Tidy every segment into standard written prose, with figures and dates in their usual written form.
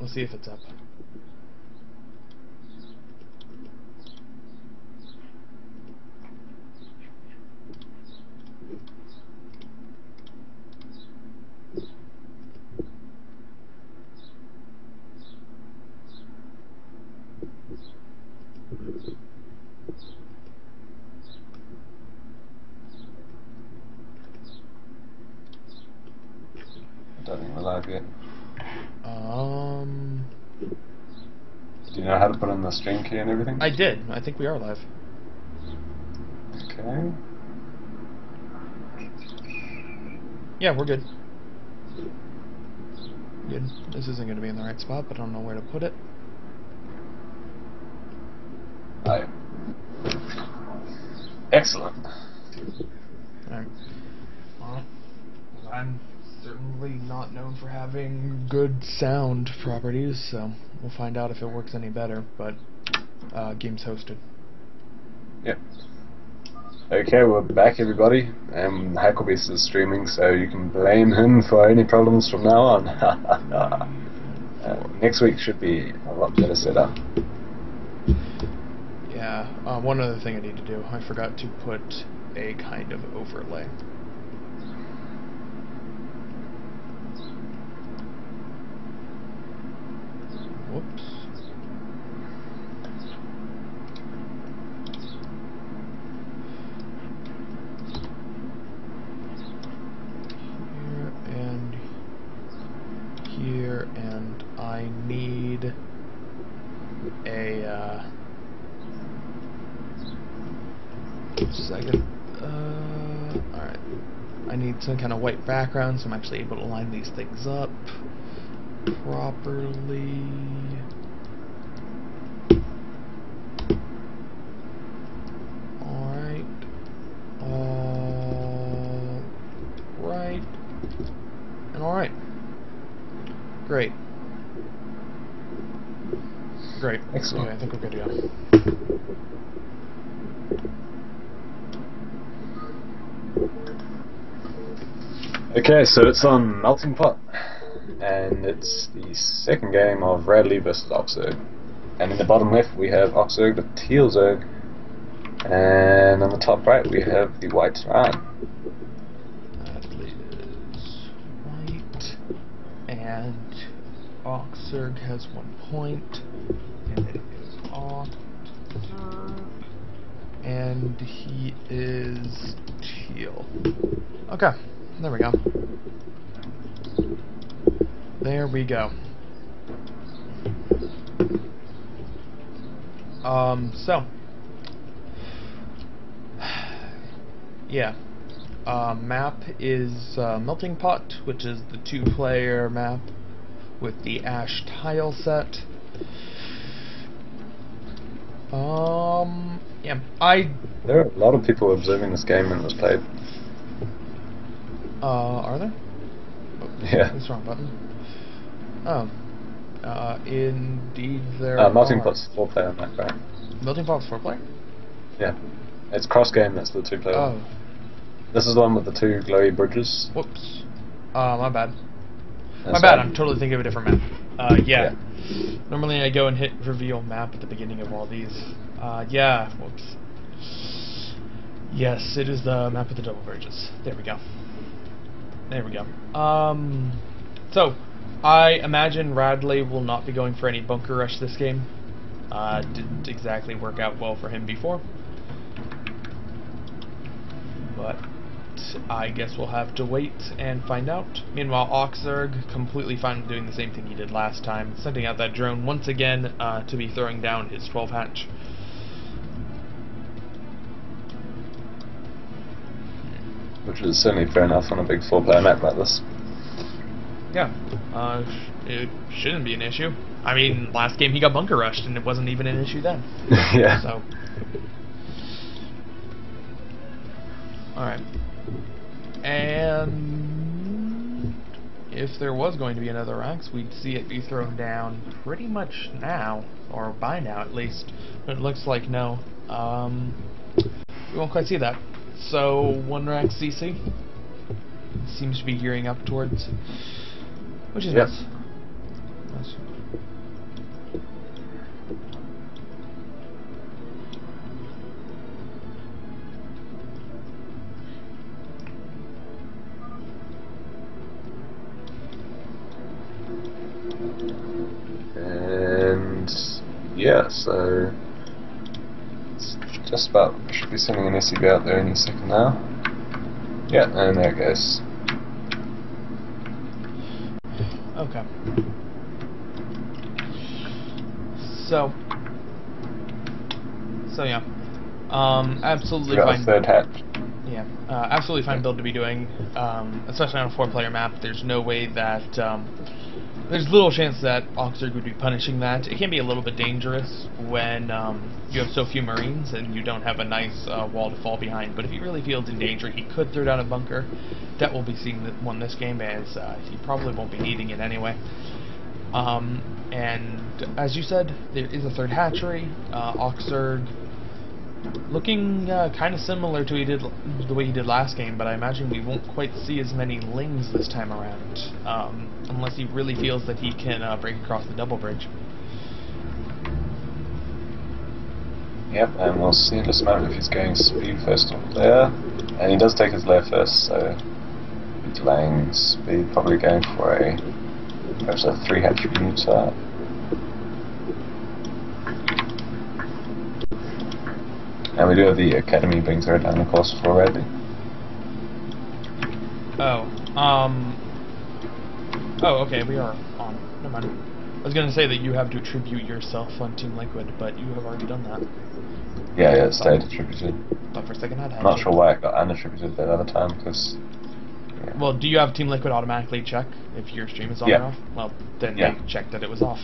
see if it's up. I don't think we're live yet. Do you know how to put in the stream key and everything? I did. I think we are live. Okay. Yeah, we're good. Good. This isn't going to be in the right spot, but I don't know where to put it. Hi. Excellent. Alright. Well, I'm certainly not known for having good sound properties, so we'll find out if it works any better, but game's hosted. Yep. Okay, we're back, everybody. Hacklebeast is streaming, so you can blame him for any problems from now on. Next week should be a lot better setup. Yeah, one other thing I need to do. I forgot to put a kind of overlay. Whoops. Here, and I need a, second. Alright. I need some kind of white background so I'm actually able to line these things up properly. Alright. Right. And alright. Great. Great. Excellent. Okay, I think we're good to go. Okay, so it's on Melting Pot, and it's the second game of Radley versus Oxurg. And in the bottom left we have Oxurg the Teal Zerg, and on the top right we have the White Ryan. Radley is white, and Oxurg has 1 point, and it is Oxurg, and he is teal. Okay. There we go. There we go. So. Yeah. Map is Melting Pot, which is the 2-player map with the ash tile set. Yeah. There are a lot of people observing this game when it was played. Are there? Oh, yeah. That's the wrong button. Oh. Indeed there are. Melting Pot's 4-player map, right? Melting Pot's 4-player? Yeah. It's cross-game, that's the 2-player Oh. one. This is the one with the 2 glowy bridges. Whoops. My bad. That's My bad, right. I'm totally thinking of a different map. Yeah. Normally I go and hit reveal map at the beginning of all these. Yeah. Whoops. Yes, it is the map with the double bridges. There we go. There we go. So, I imagine Radley will not be going for any bunker rush this game. Didn't exactly work out well for him before. But I guess we'll have to wait and find out. Meanwhile, Oxurg, completely fine with doing the same thing he did last time, sending out that drone once again to be throwing down his 12 hatch. Which is certainly fair enough on a big 4-player map like this. Yeah, it shouldn't be an issue. I mean, last game he got bunker rushed and it wasn't even an issue then. Yeah. So. Alright. And if there was going to be another axe, we'd see it be thrown down pretty much now, or by now at least. But it looks like no. We won't quite see that. So, 1 rack CC seems to be gearing up towards, which is nice. Nice. And yeah, so it's just about, should be sending an SCV out there any second now. Yeah, and there it goes. Okay. So yeah. Absolutely We got fine. a third hatch. Yeah, absolutely fine build to be doing, especially on a 4-player map. There's no way that, there's little chance that Oxford would be punishing that. It can be a little bit dangerous when you have so few Marines and you don't have a nice wall to fall behind, but if he really feels in danger, he could throw down a bunker. That will be seeing won this game, as he probably won't be needing it anyway. And as you said, there is a third hatchery. Oxford looking kind of similar to the way he did last game, but I imagine we won't quite see as many lings this time around, unless he really feels that he can break across the double bridge. Yep, and we'll see in just a moment if he's going speed first or there. And he does take his lair first, so delaying speed, probably going for perhaps a 3 hatchery unit. And we do have the academy being thrown down the course for Radley. Oh, okay, we are on. Never mind. I was going to say that you have to attribute yourself on Team Liquid, but you have already done that. Yeah, it stayed attributed. But for a second, I'm not sure why it got unattributed that other time, because... Yeah. Well, do you have Team Liquid automatically check if your stream is on or off? Well, then they checked that it was off.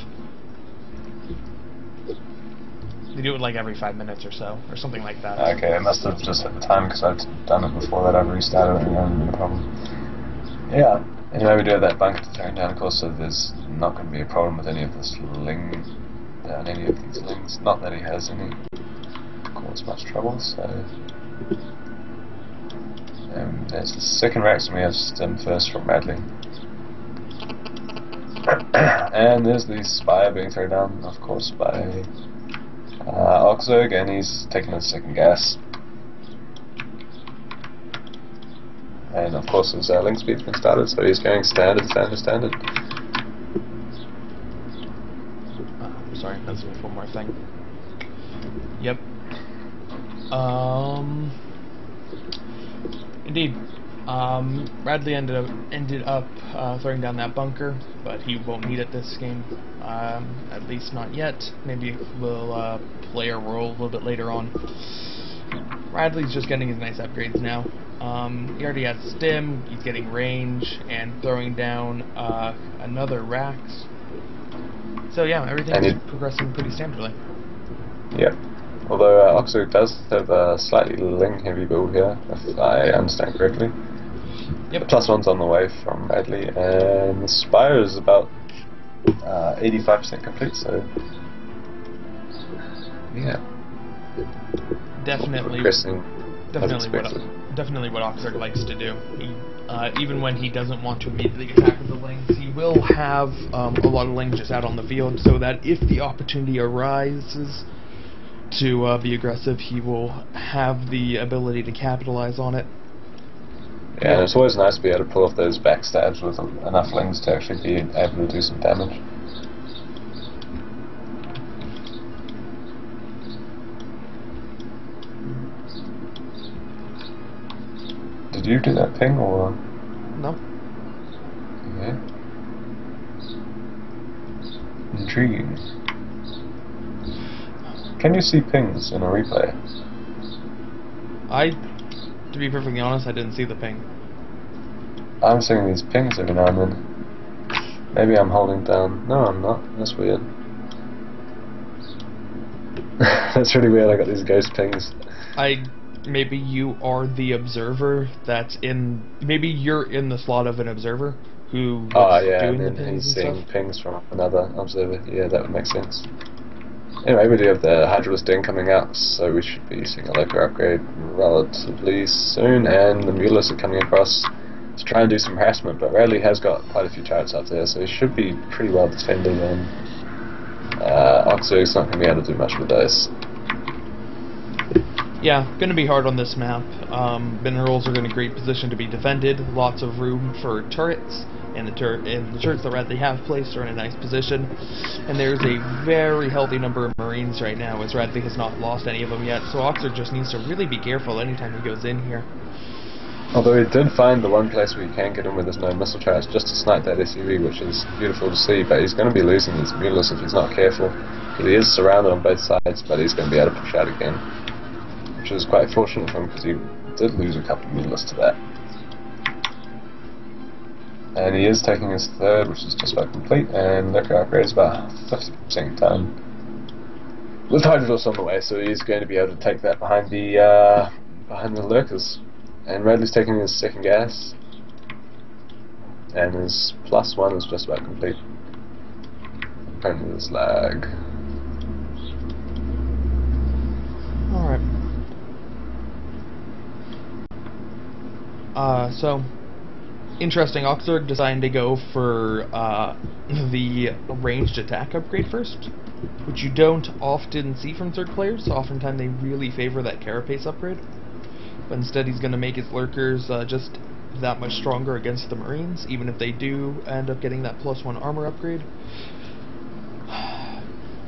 They do it like every 5 minutes or so, or something like that. Okay, it must have just hit the time, because I've done it before that. I've restarted it and it hasn't been a problem. Yeah, anyway, we do have that bunker to throw down, of course, so there's not going to be a problem with any of this ling down any of these lings. Not that he has any cause much trouble, so... there's the second racks, and we have stem first from Radley. And there's the Spire being thrown down, of course, by Oxzerg, and he's taking his second gas. And of course his link speed's been started, so he's going standard. Sorry, that's one more thing. Yep. Indeed. Radley ended up throwing down that bunker, but he won't need it this game. At least not yet. Maybe we'll play a role a little bit later on. Radley's just getting his nice upgrades now. He already has stim, he's getting range, and throwing down another Rax. So yeah, everything's progressing pretty standardly. Yep. Although Oxford does have a slightly ling heavy build here, if I understand correctly. Yep. The +1's on the way from Radley, and the Spire is about 85% complete, so yeah. Definitely what Oxford likes to do. He, even when he doesn't want to immediately attack with the lings, he will have a lot of lings just out on the field, so that if the opportunity arises to be aggressive, he will have the ability to capitalize on it. Yeah, and it's always nice to be able to pull off those backstabs with enough lings to actually be able to do some damage. Did you do that ping, or...? No. Yeah. Intriguing. Can you see pings in a replay? To be perfectly honest, I didn't see the ping. I'm seeing these pings every now and then. Maybe I'm holding down... No, I'm not. That's weird. That's really weird, I got these ghost pings. Maybe you are the observer that's in... Maybe you're in the slot of an observer who doing the pings he's and seeing stuff. pings from another observer. Yeah, that would make sense. Anyway, we do have the Hydralis Den coming out, so we should be seeing a local upgrade relatively soon, and the Mulas are coming across. to try and do some harassment, but Radley has got quite a few turrets up there, so he should be pretty well defended, and Oxurg's not going to be able to do much with those. Yeah, going to be hard on this map. Minerals are in a great position to be defended, lots of room for turrets, and the turrets that Radley have placed are in a nice position. And there's a very healthy number of Marines right now, as Radley has not lost any of them yet, so Oxurg just needs to really be careful anytime he goes in here. Although he did find the one place where he can get in where there's no missile turrets just to snipe that SUV, which is beautiful to see, but he's going to be losing his Mulus if he's not careful. He is surrounded on both sides, but he's going to be able to push out again, which is quite fortunate for him because he did lose a couple of Mulus to that. And he is taking his third, which is just about complete, and Lurker upgrade is about 50% done. With Hydros on the way, so he's going to be able to take that behind the Lurkers. And Radley's taking his second gas, and his +1 is just about complete. Apparently there's lag. Alright. So, interesting, Oxurg deciding to go for the ranged attack upgrade first, which you don't often see from Zerg players. Oftentimes they really favor that Carapace upgrade. But instead he's going to make his Lurkers just that much stronger against the Marines, even if they do end up getting that +1 armor upgrade.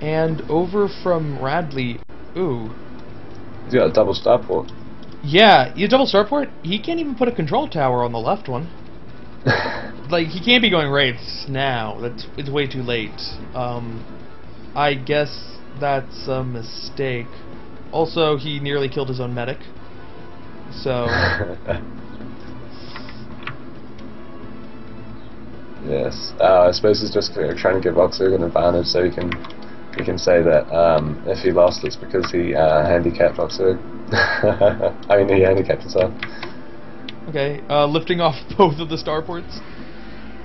And over from Radley, ooh. He's got a double starport. Yeah, you double starport, he can't even put a control tower on the left one. Like, he can't be going raids now, it's way too late. I guess that's a mistake. Also, he nearly killed his own medic. So yes, I suppose he's just trying to give Oxurg an advantage, so he can say that if he lost, it's because he handicapped Oxurg. I mean, he handicapped himself. Okay, lifting off both of the starports.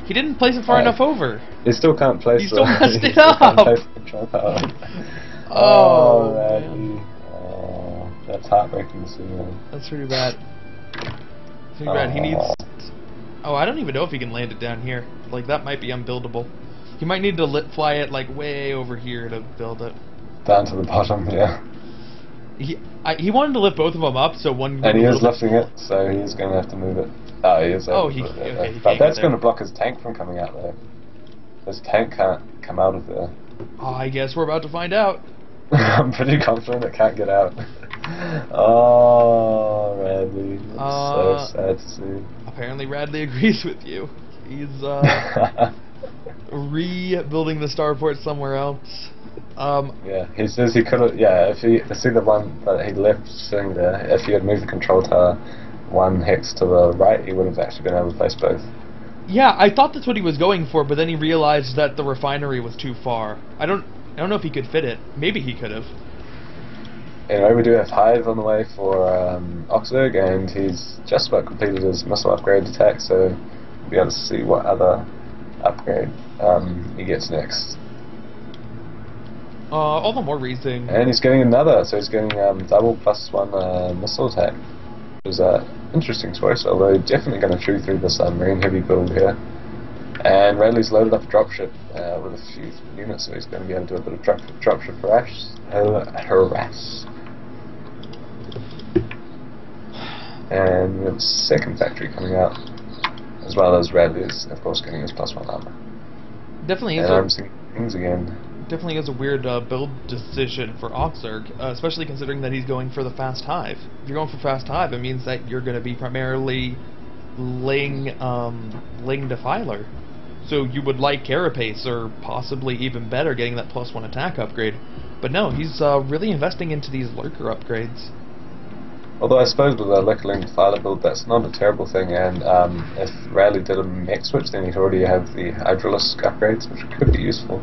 He didn't place it far enough over. He still can't place. He still messed it up. Can't place the control tower. Oh, man. That's heartbreaking to see, man. That's pretty bad. Pretty bad. He needs... Oh, I don't even know if he can land it down here. Like, that might be unbuildable. He might need to fly it, like, way over here to build it. Down to the bottom, yeah. He wanted to lift both of them up, so one... And he is lifting it, so he's going to have to move it. Oh, he is. Okay, but that's going to block his tank from coming out there. His tank can't come out of there. Oh, I guess we're about to find out. I'm pretty confident it can't get out. Oh, Radley. That's so sad to see. Apparently Radley agrees with you. He's rebuilding the starport somewhere else. Yeah, he says he could have. Yeah, if he see the one that he left sitting there, if he had moved the control tower one hex to the right, he would have actually been able to place both. Yeah, I thought that's what he was going for, but then he realized that the refinery was too far. I don't know if he could fit it. Maybe he could have. Anyway, we do have Hive on the way for Oxurg, and he's just about completed his missile upgrade attack, so we'll be able to see what other upgrade he gets next. All the more reason. And he's getting another, so he's getting double +1 missile attack. Which is an interesting choice, although definitely going to chew through this Marine heavy build here. And Radley's loaded up a dropship with a few units, so he's going to be able to do a bit of dropship harass. And we have a second factory coming out, as well as Radley's, of course, getting his +1 armor. Definitely is. And I'm seeing things again. Definitely is a weird build decision for Oxurg, especially considering that he's going for the fast hive. If you're going for fast hive, it means that you're going to be primarily Ling Defiler. So you would like Carapace, or possibly even better, getting that +1 attack upgrade. But no, he's really investing into these Lurker upgrades. Although I suppose with a Ling Defiler build, that's not a terrible thing, and if Radley did a mech switch, then he'd already have the Hydralisk upgrades, which could be useful.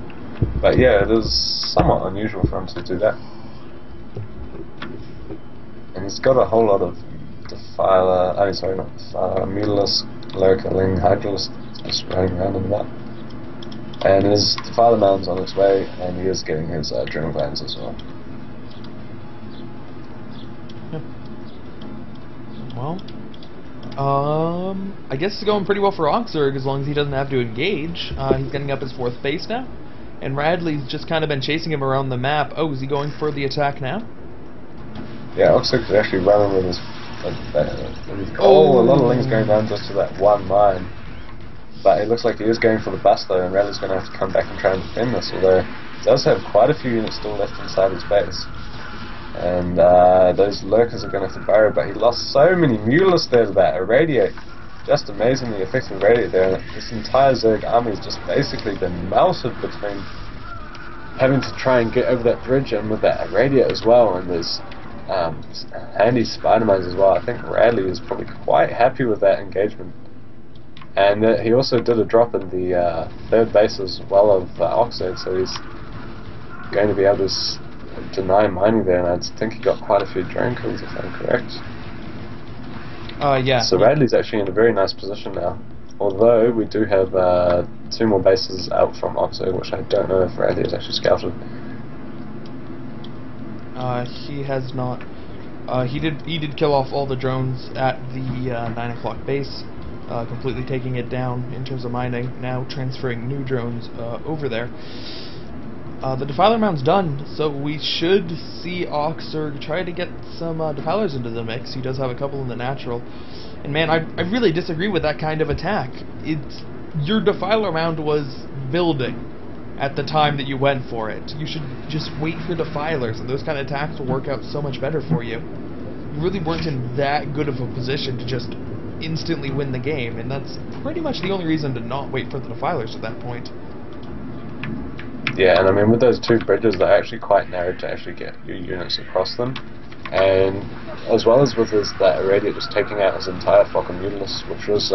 But yeah, it is somewhat unusual for him to do that. And he's got a whole lot of Defiler, not Defiler, Mutalisk, Lurker, Ling, Hydralisk just running around on the map. And his Defiler mound's on its way, and he is getting his adrenal glands as well. Yep. Well, I guess it's going pretty well for Oxurg as long as he doesn't have to engage. He's getting up his 4th base now. And Radley's just kind of been chasing him around the map. Oh, is he going for the attack now? Yeah, Oxurg's actually running with his... a lot of lings going down just to that one line. But it looks like he is going for the bust though, and Radley's going to have to come back and try and defend this, although he does have quite a few units still left inside his base. And those lurkers are going to have to burrow, but he lost so many Mulists there to that irradiate. Just amazingly effective irradiate there, and this entire Zerg army has just basically been melted between having to try and get over that bridge and with that irradiate as well, and there's handy spider mines as well. I think Radley is probably quite happy with that engagement. And he also did a drop in the 3rd base as well of Oxurg, so he's going to be able to deny mining there, and I think he got quite a few drone kills if I'm correct. Yeah. So Radley's actually in a very nice position now, although we do have 2 more bases out from Oxurg, which I don't know if Radley has actually scouted. He has not. He did kill off all the drones at the 9 o'clock base, completely taking it down in terms of mining. Now transferring new drones over there. The Defiler Mound's done, so we should see Oxurg try to get some Defilers into the mix. He does have a couple in the natural. And man, I really disagree with that kind of attack. Your Defiler Mound was building at the time that you went for it. You should just wait for Defilers, and those kind of attacks will work out so much better for you. You really weren't in that good of a position to just instantly win the game, and that's pretty much the only reason to not wait for the Defilers at that point. Yeah, and I mean with those 2 bridges, they're actually quite narrow to actually get your units across them, and as well as with that irradiate just taking out his entire flock of Mutalists, which was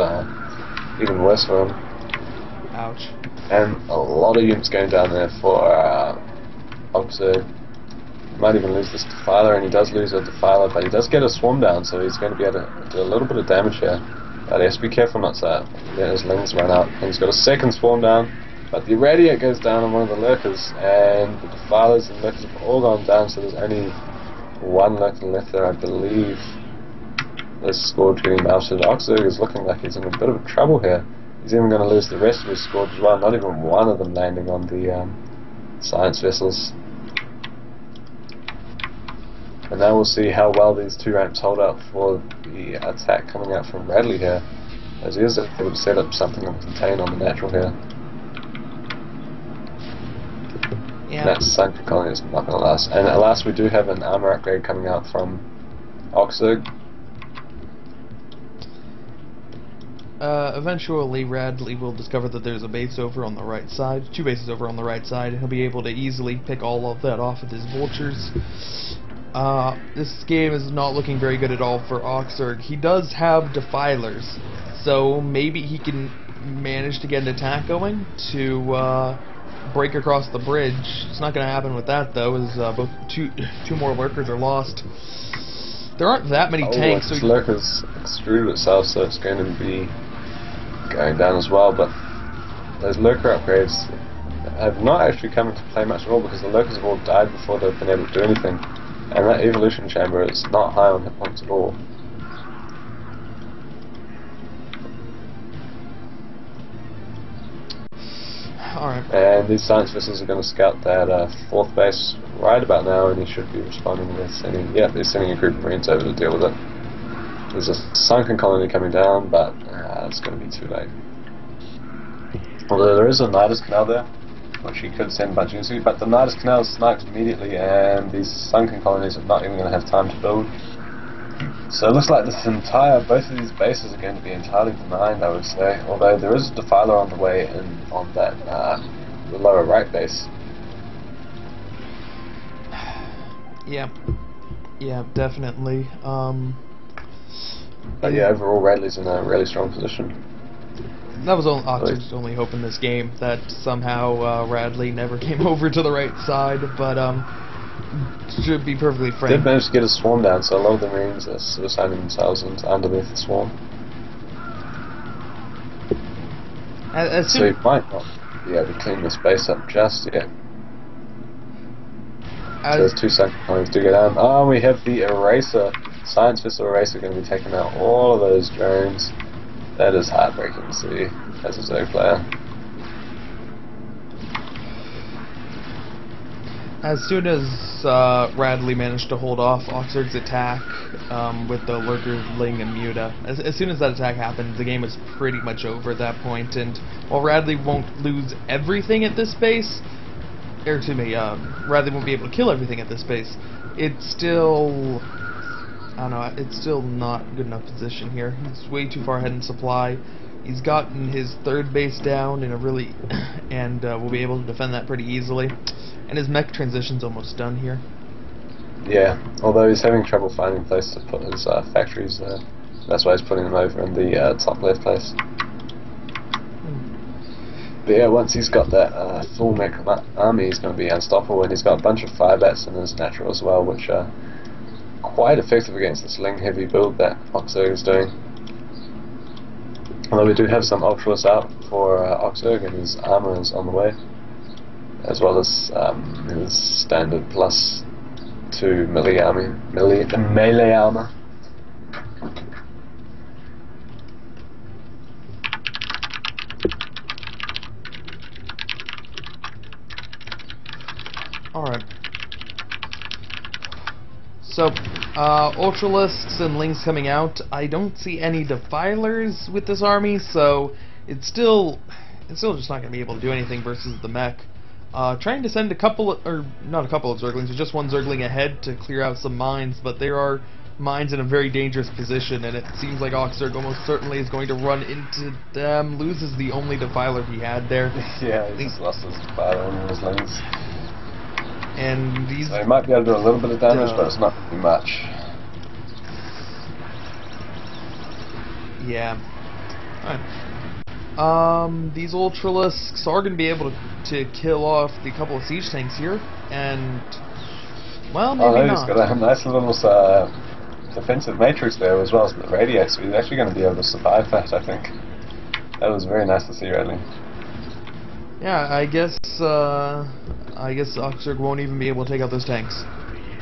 even worse for him. Ouch. And a lot of units going down there for Oxurg. He might even lose this Defiler, and he does lose a Defiler, but he does get a Swarm down, so he's going to be able to do a little bit of damage here. But he has to be careful not to let his lings run out. And he's got a 2nd Swarm down, but the irradiate goes down on one of the lurkers, and the Defilers and lurkers have all gone down, so there's only 1 lurker left there, I believe. This Scourge getting melted. Oxurg is looking like he's in a bit of trouble here. He's even going to lose the rest of his Scourge as well, not even one of them landing on the science vessels. And now we'll see how well these 2 ramps hold up for the attack coming out from Radley here, as he is able to set up something and contain on the natural here. Yeah. That Sunken Colony is not going to last. And at last we do have an armor upgrade coming out from Oxurg. Eventually Radley will discover that there's a base over on the right side, 2 bases over on the right side, and he'll be able to easily pick all of that off with his vultures. This game is not looking very good at all for Oxurg. He does have Defilers, so maybe he can manage to get an attack going to break across the bridge. It's not going to happen with that though, as both two more lurkers are lost. There aren't that many tanks. So lurkers extruded itself, so it's going to be going down as well. But those lurker upgrades have not actually come into play much at all, because the lurkers have all died before they've been able to do anything. And that evolution chamber is not high on hit points at all. Alright. And these science vessels are going to scout that 4th base right about now, and he should be responding with sending... Yeah, they're sending a group of Marines over to deal with it. There's a sunken colony coming down, but it's going to be too late. Although there is a Nidus Canal there, which he could send a bunch into, but the Nidus Canal is sniped immediately, and these sunken colonies are not even going to have time to build. So it looks like both of these bases are going to be entirely denied, I would say, although there is a Defiler on the way in on that the lower right base. Yeah, definitely. But yeah, overall Radley's in a really strong position. That was Oxford's only hope in this game, that somehow Radley never came over to the right side, but should be perfectly frank. Did manage to get a swarm down, so a lot of the Marines are suiciding themselves underneath the swarm. So he might not be able to clean this base up just yet. So those 2 sunken colonies do go down. Oh, we have the Eraser Science Vessel Race are going to be taking out all of those drones. That is heartbreaking to see as a Zerg player. As soon as Radley managed to hold off Oxurg's attack with the Lurker, Ling, and Muta, as soon as that attack happened, the game was pretty much over at that point. And while Radley won't lose everything at this base, or excuse me, Radley won't be able to kill everything at this base, it's still, I don't know, it's still not good enough position here. He's way too far ahead in supply. He's gotten his third base down in a really, and will be able to defend that pretty easily. And his mech transition's almost done here. Yeah, although he's having trouble finding a place to put his factories there. That's why he's putting them over in the top left place. But yeah, once he's got that full mech army, he's going to be unstoppable, and he's got a bunch of fire bats in his natural as well, which are quite effective against this Ling heavy build that Oxurg is doing. Although we do have some Ultralists out for Oxurg, and his armor is on the way, as well as his standard +2 melee armor. Alright. So, Ultralists and Lings coming out. I don't see any Defilers with this army, so it's still just not going to be able to do anything versus the mech. Trying to send a couple, or not a couple of Zerglings, but just one Zergling ahead to clear out some mines, but there are mines in a very dangerous position, and it seems like Oxurg almost certainly is going to run into them, loses the only Defiler he had there. Yeah, he just lost his Defiler and his Lings. And he's... So he might be able to do a little bit of damage, but it's not too much. Yeah. Alright. These Ultralisks are going to be able to kill off the couple of siege tanks here, and, well, maybe not. He's got a nice little defensive matrix there as well as the radiator, so he's actually going to be able to survive that, I think. That was very nice to see, really. Yeah, I guess Oxurg won't even be able to take out those tanks.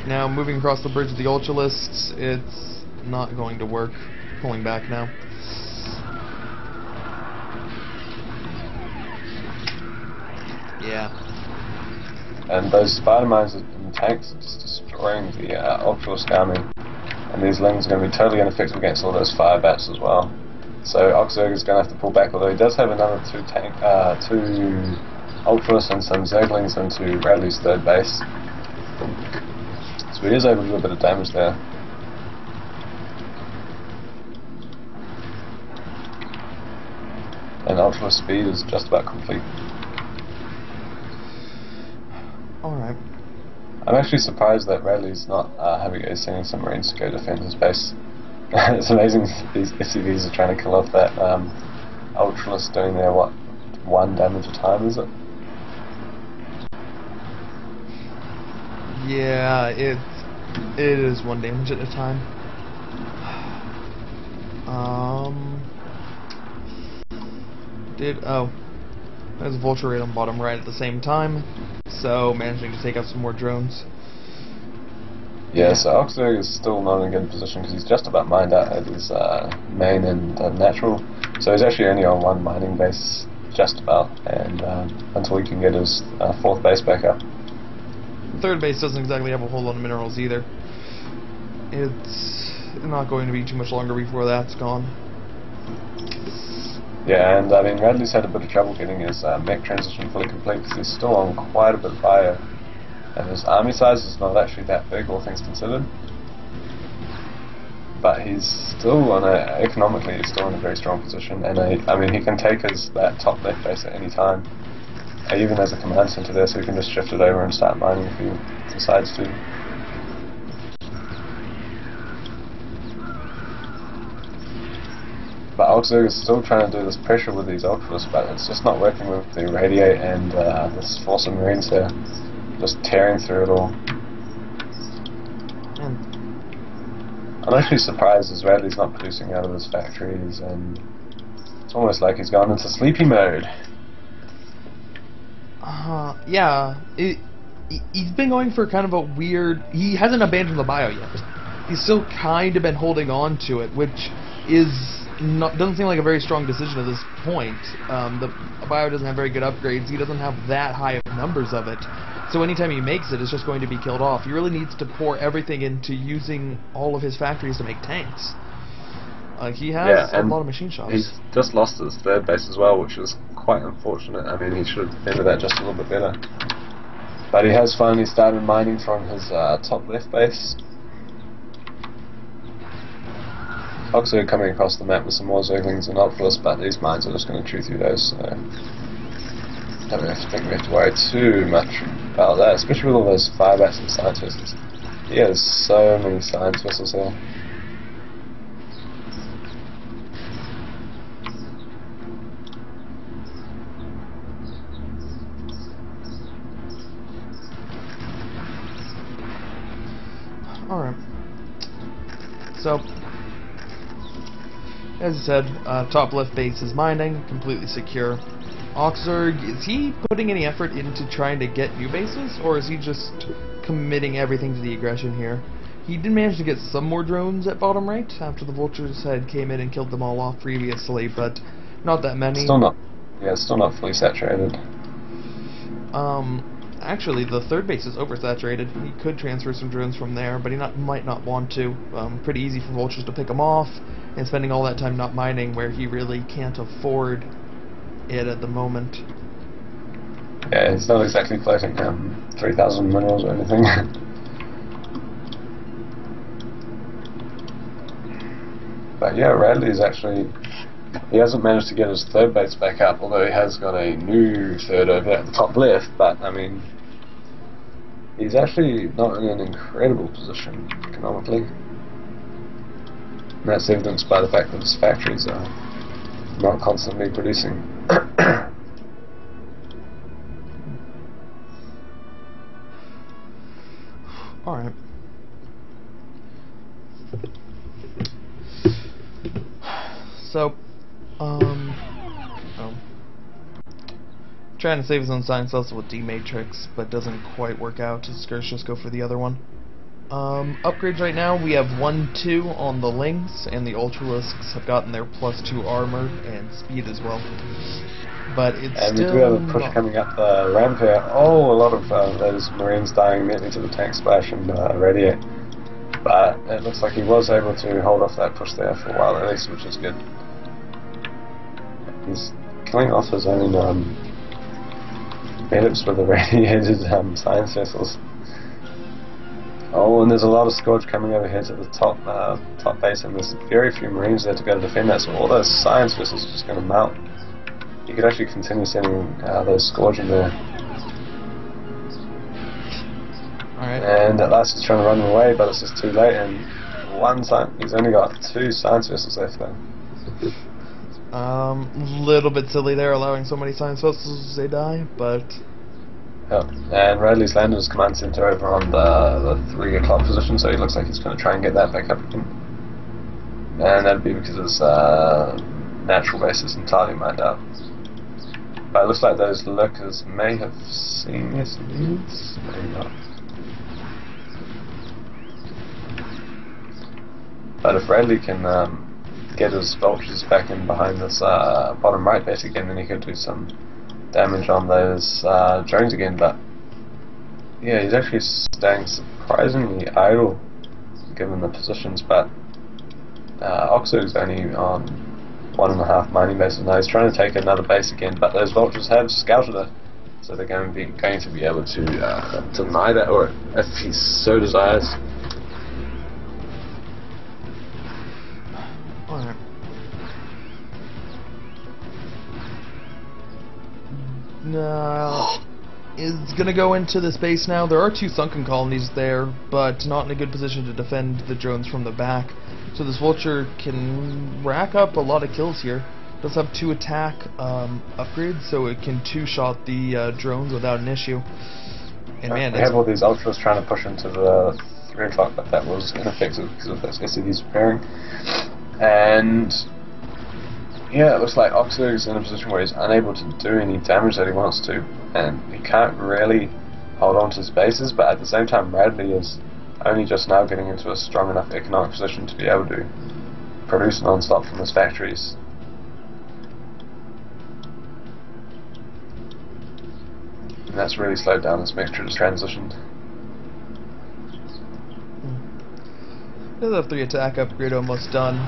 Now, moving across the bridge with the Ultralists, it's not going to work. Pulling back now. Yeah. And those spider mines and tanks are just destroying the Ultralisk army. And these Lings are going to be totally ineffective against all those fire bats as well. So Oxurg is going to have to pull back, although he does have another two Ultralists and some Zerglings into Radley's third base. So he is able to do a bit of damage there. And Ultralist speed is just about complete. Alright. I'm actually surprised that Radley's not sending some Marines to go defend his base. It's amazing these SCVs are trying to kill off that Ultralist doing their, what, 1 damage a time, is it? Yeah, it is 1 damage at a time. There's a Vulture Raid on bottom right at the same time, so managing to take out some more drones. Yeah, so Oxurg is still not in a good position because he's just about mined out at his main and natural, so he's actually only on 1 mining base, just about, and until he can get his 4th base back up. The 3rd base doesn't exactly have a whole lot of minerals either. It's not going to be too much longer before that's gone. Yeah, and I mean, Radley's had a bit of trouble getting his mech transition fully complete because he's still on quite a bit of bio. And his army size is not actually that big, all things considered. But he's still economically, he's still in a very strong position. And I mean, he can take that top left base at any time. Even as a command center there, so he can just shift it over and start mining if he decides to. But Oxurg is still trying to do this pressure with these Ultralists, but it's just not working with the Radiate and this force of Marines here. Just tearing through it all. I'm actually surprised as Radley's not producing out of his factories, and it's almost like he's gone into sleepy mode. Yeah. He's been going for kind of a weird... He hasn't abandoned the bio yet. he's still kind of been holding on to it, which doesn't seem like a very strong decision at this point. The Bio doesn't have very good upgrades. He doesn't have that high of numbers of it. So anytime he makes it, it's just going to be killed off. He really needs to pour everything into using all of his factories to make tanks. He has a lot of machine shops. He's just lost his third base as well, which is quite unfortunate. I mean, he should have defended that just a little bit better. But he has finally started mining from his top left base. Oxford coming across the map with some more Zerglings and Ultras, but these mines are just going to chew through those, so don't really think we have to worry too much about that, especially with all those firebats and science vessels. He has so many science vessels here. Alright. So, as I said, top left base is mining, completely secure. Oxurg, is he putting any effort into trying to get new bases, or is he just committing everything to the aggression here? He did manage to get some more drones at bottom right, after the vultures had came in and killed them all off previously, but not that many. Still not fully saturated. Actually, the third base is oversaturated. He could transfer some drones from there, but he might not want to. Pretty easy for vultures to pick him off, and spending all that time not mining where he really can't afford it at the moment. Yeah, it's not exactly floating 3,000 minerals or anything. But yeah, Radley's actually... He hasn't managed to get his third base back up, although he has got a new third over at the top left, but I mean, he's actually not in an incredible position economically. And that's evidenced by the fact that his factories are not constantly producing. Alright. So, trying to save his own science vessel with D-Matrix, but doesn't quite work out. His Skirts just go for the other one. Upgrades right now, we have 1-2 on the Lings, and the Ultralisks have gotten their +2 armor and speed as well. But it's and still... we do have a push coming up the ramp here. Oh, a lot of those Marines dying immediately to the tank splash and radiate. But it looks like he was able to hold off that push there for a while at least, which is good. He's killing off his own medics with the radiated science vessels. Oh, and there's a lot of Scourge coming over here to the top base, and there's very few Marines there to go to defend that, so all those science vessels are just going to mount. You could actually continue sending those Scourge in there. Alright. And at last he's trying to run away, but it's just too late, and he's only got 2 science vessels left though. Little bit silly there, allowing so many science vessels they die, but... Yep. And Radley's landed his command center over on the 3 o'clock position, so he looks like he's going to try and get that back up again. And that'd be because his natural base is entirely mined out. But it looks like those lurkers may have seen his needs, maybe not. But if Radley can get his vultures back in behind this bottom right base again, then he could do some damage on those drones again. But yeah, he's actually staying surprisingly idle given the positions. But Oxurg's only on 1.5 mining bases now. He's trying to take another base again, but those vultures have scouted it, so they're going to be able to deny that, or if he so desires. Alright. Is gonna go into this base now. There are 2 sunken colonies there, but not in a good position to defend the drones from the back. So this vulture can rack up a lot of kills here. It does have 2 attack upgrades, so it can 2-shot the drones without an issue. And man, we have all these ultras trying to push into the 3 o'clock, but that was ineffective because of those SCVs preparing. And yeah, it looks like Oxurg's in a position where he's unable to do any damage that he wants to, and he can't really hold on to his bases, but at the same time Radley is only just now getting into a strong enough economic position to be able to produce non-stop from his factories. And that's really slowed down as Mextra has transitioned. The 3 attack upgrade almost done.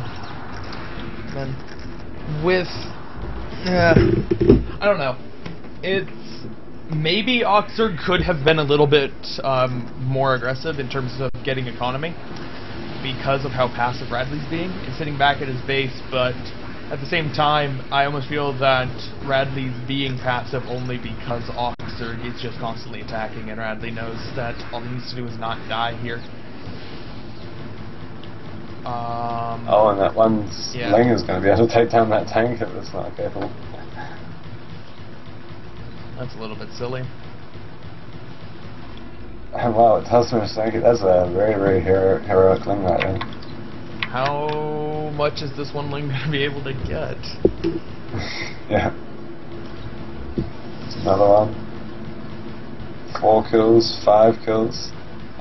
And with... I don't know. It's... Maybe Oxford could have been a little bit more aggressive in terms of getting economy because of how passive Radley's being and sitting back at his base, but at the same time, I almost feel that Radley's being passive only because Oxford is just constantly attacking, and Radley knows that all he needs to do is not die here. Oh, and that one sling is going to be able to take down that tank if it's not careful. That's a little bit silly. Wow, it does finish tank. That's a very, very heroic ling right there. How much is this one ling going to be able to get? Yeah. It's another one. 4 kills, 5 kills.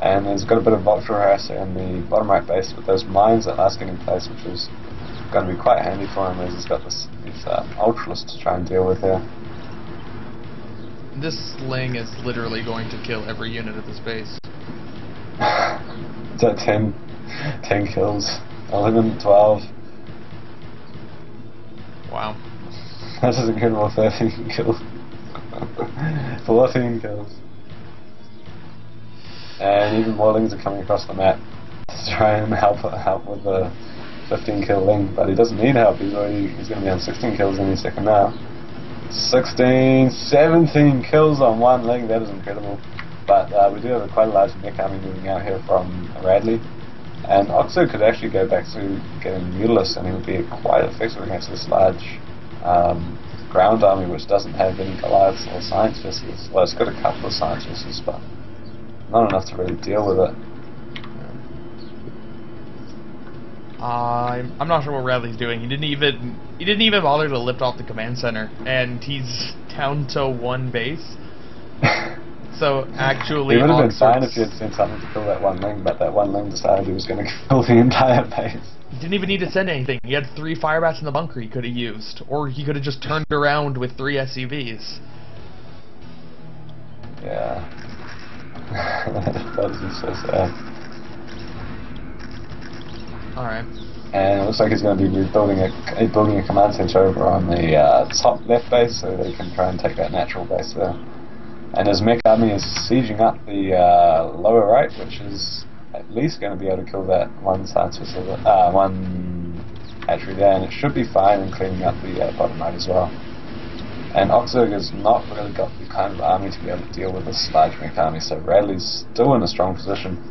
And there's got a bit of voxel harasser in the bottom right base with those mines that last getting in place, which is going to be quite handy for him as he's got these ultralists to try and deal with here. This sling is literally going to kill every unit at this base. It's at 10 kills, 11, 12. Wow. That doesn't get more 13 kills. 14 kills. And even more lings are coming across the map to try and help with the 15 kill ling, but he doesn't need help. He's going to be on 16 kills any second now. 16, 17 kills on one ling. That is incredible. But we do have quite a large mech army moving out here from Radley, and Oxo could actually go back to getting Mutalists, and he would be quite effective against this large ground army, which doesn't have any Goliaths or Science Vessels. Well, it's got a couple of Science Vessels, but not enough to really deal with it. I'm not sure what Radley's doing. He didn't even bother to lift off the command center, and he's down to 1 base. So actually, it would have been fine if you had sent something to kill that one ling, but that one ling decided he was going to kill the entire base. He didn't even need to send anything. He had 3 firebats in the bunker he could have used, or he could have just turned around with 3 SCVs. Yeah. That is so sad. Alright. And it looks like he's going to be building a command center over on the top left base, so they can try and take that natural base there. And his mech army is sieging up the lower right, which is at least going to be able to kill that one science vessel, one hatchery there, and it should be fine in cleaning up the bottom right as well. And Oxburg has not really got the kind of army to be able to deal with this large mech army, so Radley's still in a strong position.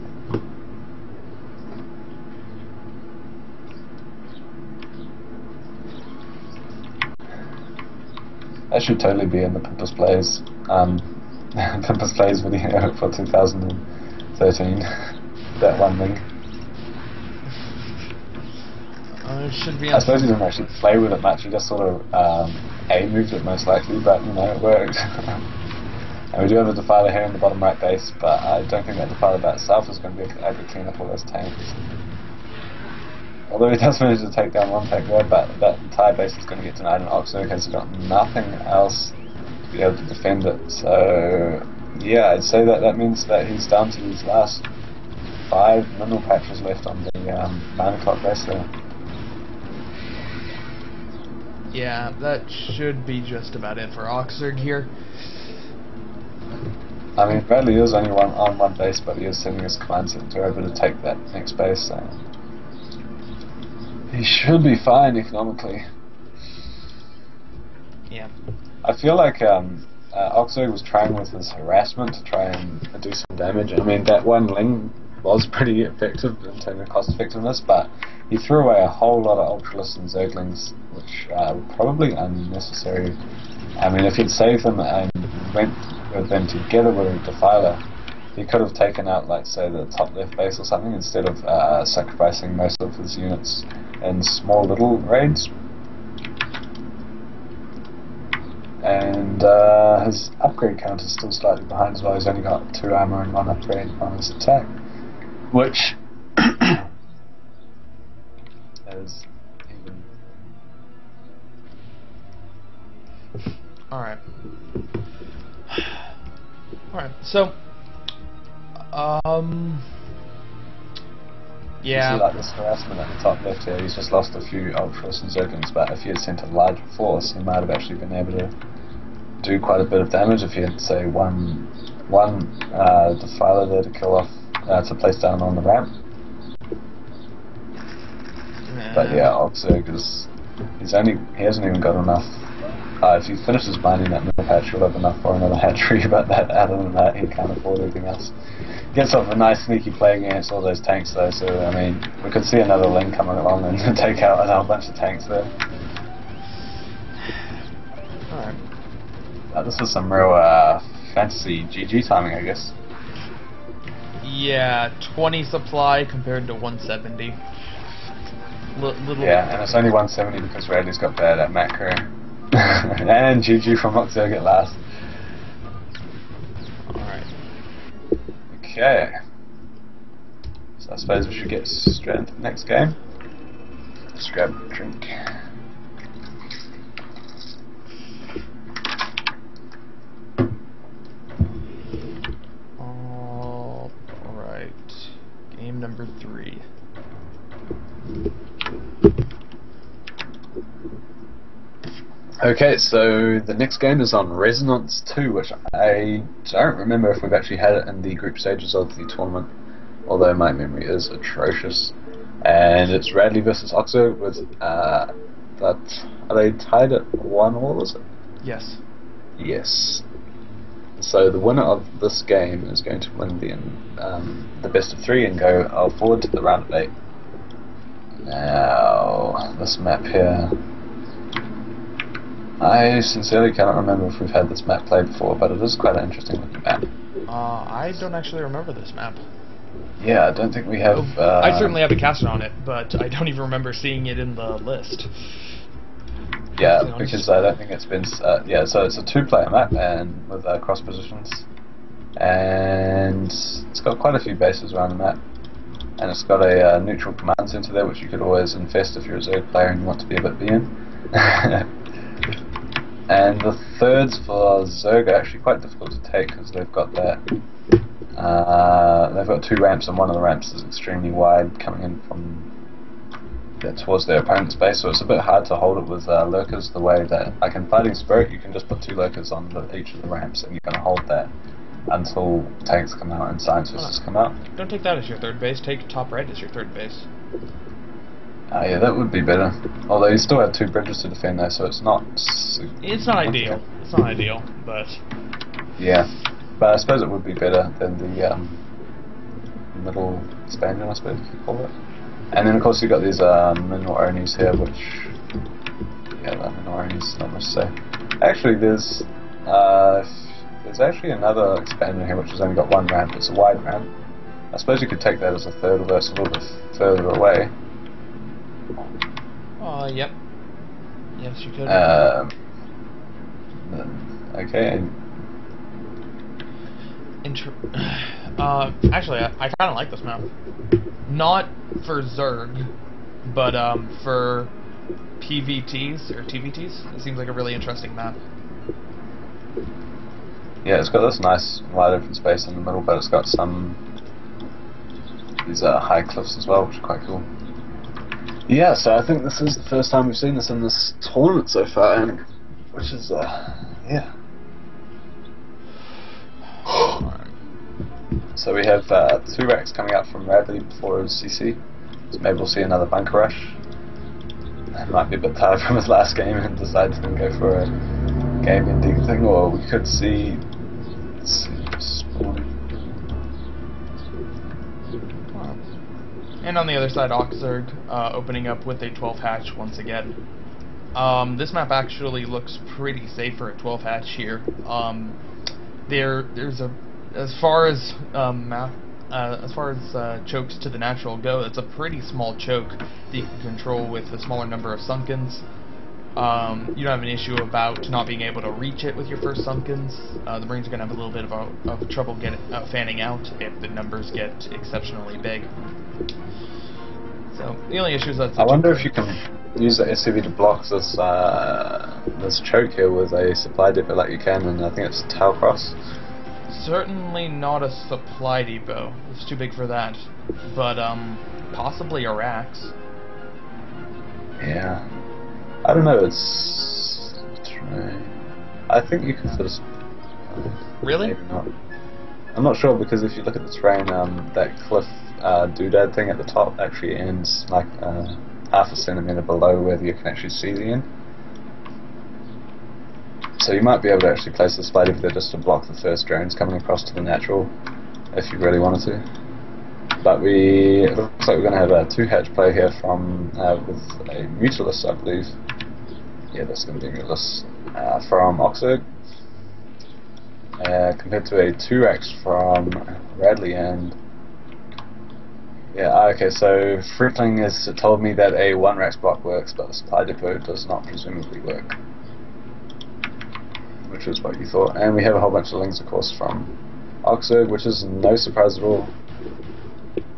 That should totally be in the Pimpus Plays, Pimpus Plays video for 2013. That one link. It should be. I suppose he didn't actually play with it much. He just sort of A-moved it most likely, but you know, it worked. And we do have a defiler here in the bottom right base, but I don't think that defiler by itself is going to be able to clean up all those tanks. Although he does manage to take down one tank there, but that entire base is going to get denied, and Oxburg has got nothing else to be able to defend it. So yeah, I'd say that means that he's down to his last 5 mineral patches left on the 9 o'clock base there. Yeah, that should be just about it for Oxford here. I mean, Bradley is only on one base, but he is sending his command center over to take that next base, so he should be fine economically. Yeah. I feel like Oxburg was trying with his harassment to try and do some damage. I mean, that one ling was pretty effective in terms of cost effectiveness, but he threw away a whole lot of Ultralists and Zerglings, which were probably unnecessary. I mean, if he'd saved them and went with them together with a Defiler, he could have taken out, like, say, the top left base or something, instead of sacrificing most of his units in small little raids. And his upgrade count is still slightly behind as well. He's only got 2 armor and 1 upgrade on his attack. which is even. Alright. Alright, so yeah. You see like this harassment at the top left here, he's just lost a few ultras and zerglings, but if he had sent a larger force, he might have actually been able to do quite a bit of damage if he had, say, one defiler there to kill off, to place down on the ramp. But yeah, Oxurg he hasn't even got enough. If he finishes mining that middle patch, he'll have enough for another hatchery, but other than that, he can't afford anything else. Gets off a nice sneaky play against all those tanks though, so I mean, we could see another Ling coming along and take out a whole bunch of tanks there. Alright. This is some real fantasy GG timing, I guess. Yeah, 20 supply compared to 170. Yeah, and it's only 170 because Radley's got bad at macro. And GG from Oxurg at last. Alright. Okay. So I suppose we should get straight into the next game. Let's grab a drink. Alright. Game number 3. Okay, so the next game is on Resonance 2, which I don't remember if we've actually had it in the group stages of the tournament, although my memory is atrocious. And it's Radley versus Oxurg with, are they tied at 1-1, is it? Yes. Yes. So the winner of this game is going to win the best of 3 and go forward to the round of 8. Now, this map here, I sincerely cannot remember if we've had this map played before, but it is quite an interesting looking map. I don't actually remember this map. Yeah, I don't think we have... I certainly have a caster on it, but I don't even remember seeing it in the list. Yeah, because I don't think it's been... yeah, so it's a 2-player map and with cross positions. And it's got quite a few bases around the map. And it's got a neutral command center there, which you could always infest if you're a Zerg player and you want to be a bit BN. And the thirds for Zerg are actually quite difficult to take because they've got that. They've got 2 ramps, and one of the ramps is extremely wide, coming in from towards their opponent's base. So it's a bit hard to hold it with lurkers. The way that, like in Fighting Spirit, you can just put 2 lurkers on each of the ramps, and you can hold that until tanks come out and science vessels come out. Don't take that as your third base. Take top right as your third base. Yeah, that would be better. Although you still have 2 bridges to defend though, so it's not... It's not ideal. It's not ideal, but... Yeah, but I suppose it would be better than the middle expansion, I suppose you could call it. And then of course you've got these mineral Onis here, which... Yeah, the mineral Onis, not much to say. Actually, there's actually another expansion here which has only got 1 ramp. It's a wide ramp. I suppose you could take that as a third, although it's a little bit further away. Yep. Yes, you could. Okay. Actually, I kind of like this map. Not for Zerg, but for PVTs or TVTs, it seems like a really interesting map. Yeah, it's got this nice wide open space in the middle, but it's got these high cliffs as well, which are quite cool. Yeah, so I think this is the first time we've seen this in this tournament so far, and which is yeah. So we have 2 racks coming out from Radley before his CC, so maybe we'll see another bunker rush. He might be a bit tired from his last game and decide to go for a game-ending thing, or we could see... Let's see, and on the other side, Oxurg opening up with a 12 hatch once again. This map actually looks pretty safe for a 12 hatch here. There's a as far as chokes to the natural go, it's a pretty small choke that you can control with a smaller number of sunkens. you don't have an issue about not being able to reach it with your first Sunkens. The Marines are going to have a little bit of trouble fanning out if the numbers get exceptionally big. So the only issue is that I wonder if you can use the SCV to block this choke here with a supply depot like you can, and I think it's Tail Cross. Certainly not a supply depot. It's too big for that. But possibly a Rax. Yeah. I don't know, I think you can sort of... Really? Maybe not. I'm not sure, because if you look at the terrain, that cliff doodad thing at the top actually ends like half a centimetre below where you can actually see the end. So you might be able to actually place the spade over there just to block the first drones coming across to the natural, if you really wanted to. But it looks like we're going to have a 2-hatch play here from with a Mutilus, I believe. Yeah, that's going to be Mutilus from Oxford, compared to a 2-Rax from Radley. And yeah, okay, so Freakling has told me that a 1-Rax block works, but the supply depot does not presumably work, which was what you thought. And we have a whole bunch of lings, of course, from Oxford, which is no surprise at all.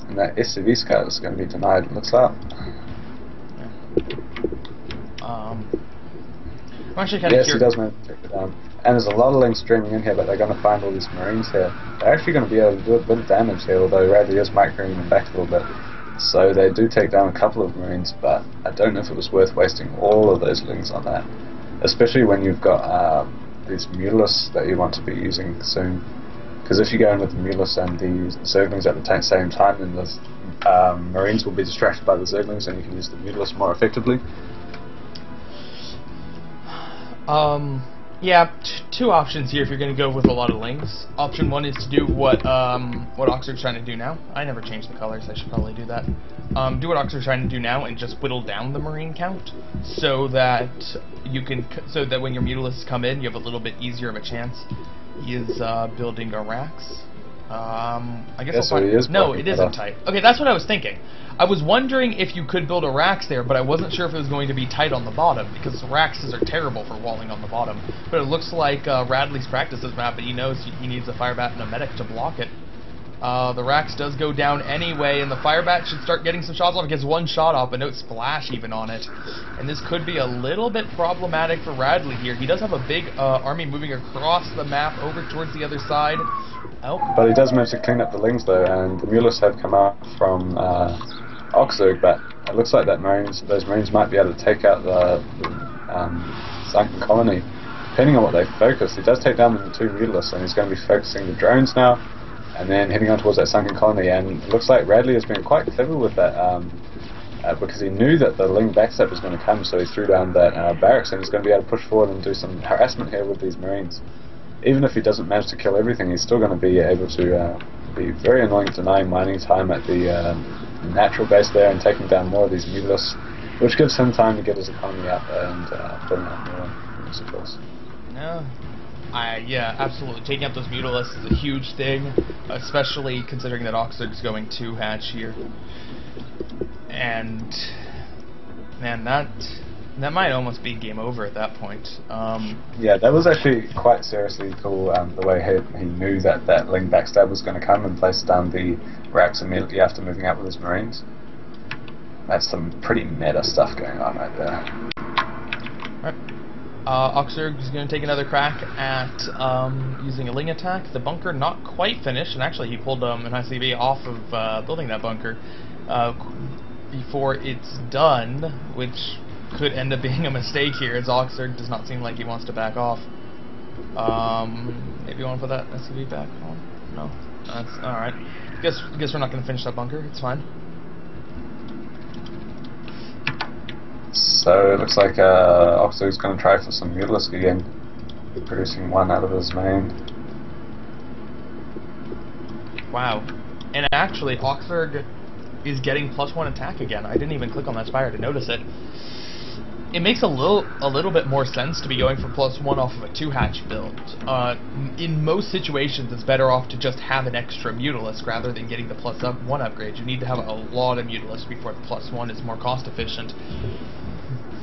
And that SCV scout is going to be denied, it looks like. I'm actually kind of yes, curious. he does manage to take it down. And there's a lot of lings streaming in here, but they're going to find all these Marines here. They're actually going to be able to do a bit of damage here, although Radley is microing them back a little bit. So they do take down a couple of Marines, but I don't know if it was worth wasting all of those lings on that. Especially when you've got these Mutilus that you want to be using soon. Because if you go in with the Mutilus and the Zerglings at the same time, then the Marines will be distracted by the Zerglings and you can use the Mutilus more effectively. Yeah, two options here if you're going to go with a lot of lings. Option one is to do what Oxford's trying to do now. I never changed the colors, I should probably do that. Do what Oxford's trying to do now and just whittle down the Marine count so that when your Mutilus come in, you have a little bit easier of a chance. He is building a Rax. I guess I'll find... No, it isn't tight. Okay, that's what I was thinking. I was wondering if you could build a Rax there, but I wasn't sure if it was going to be tight on the bottom, because Raxes are terrible for walling on the bottom. But it looks like Radley's practiced this map, and he knows he needs a Firebat and a Medic to block it. The Rax does go down anyway, and the Firebat should start getting some shots off. It gets one shot off, but no splash even on it. And this could be a little bit problematic for Radley here. He does have a big army moving across the map over towards the other side. Oh. But he does manage to clean up the lings though, and the Mutilus have come out from Oxford, but it looks like those Marines might be able to take out the sunken colony. Depending on what they focus, he does take down the 2 Mutilus, and he's going to be focusing the drones now, and then heading on towards that sunken colony. And it looks like Radley has been quite clever with that, because he knew that the Ling backstab was going to come, so he threw down that barracks, and he's going to be able to push forward and do some harassment here with these Marines. Even if he doesn't manage to kill everything, he's still going to be able to be very annoying, denying mining time at the natural base there and taking down more of these Mutilus, which gives him time to get his economy out there and putting out more units, of course. Yeah, absolutely. Taking out those Mutilus is a huge thing, especially considering that Oxford's going 2-hatch here. And man, that might almost be game over at that point. Yeah, that was actually quite seriously cool, the way he knew that Ling backstab was going to come and place down the Rax immediately after moving out with his Marines. That's some pretty meta stuff going on right there. Alright. Oxford is going to take another crack at using a Ling attack. The bunker not quite finished, and actually he pulled an ICV off of building that bunker before it's done, which could end up being a mistake here, as Oxford does not seem like he wants to back off. Maybe you want to put that SCV back on? No? That's alright. Guess we're not going to finish that bunker. It's fine. So it looks like Oxford's going to try for some Mutilus again, producing 1 out of his main. Wow. And actually, Oxford is getting +1 attack again. I didn't even click on that spire to notice it. It makes a little bit more sense to be going for +1 off of a 2-hatch build. In most situations, it's better off to just have an extra Mutilus rather than getting the +1 upgrade. You need to have a lot of Mutilus before the +1 is more cost efficient.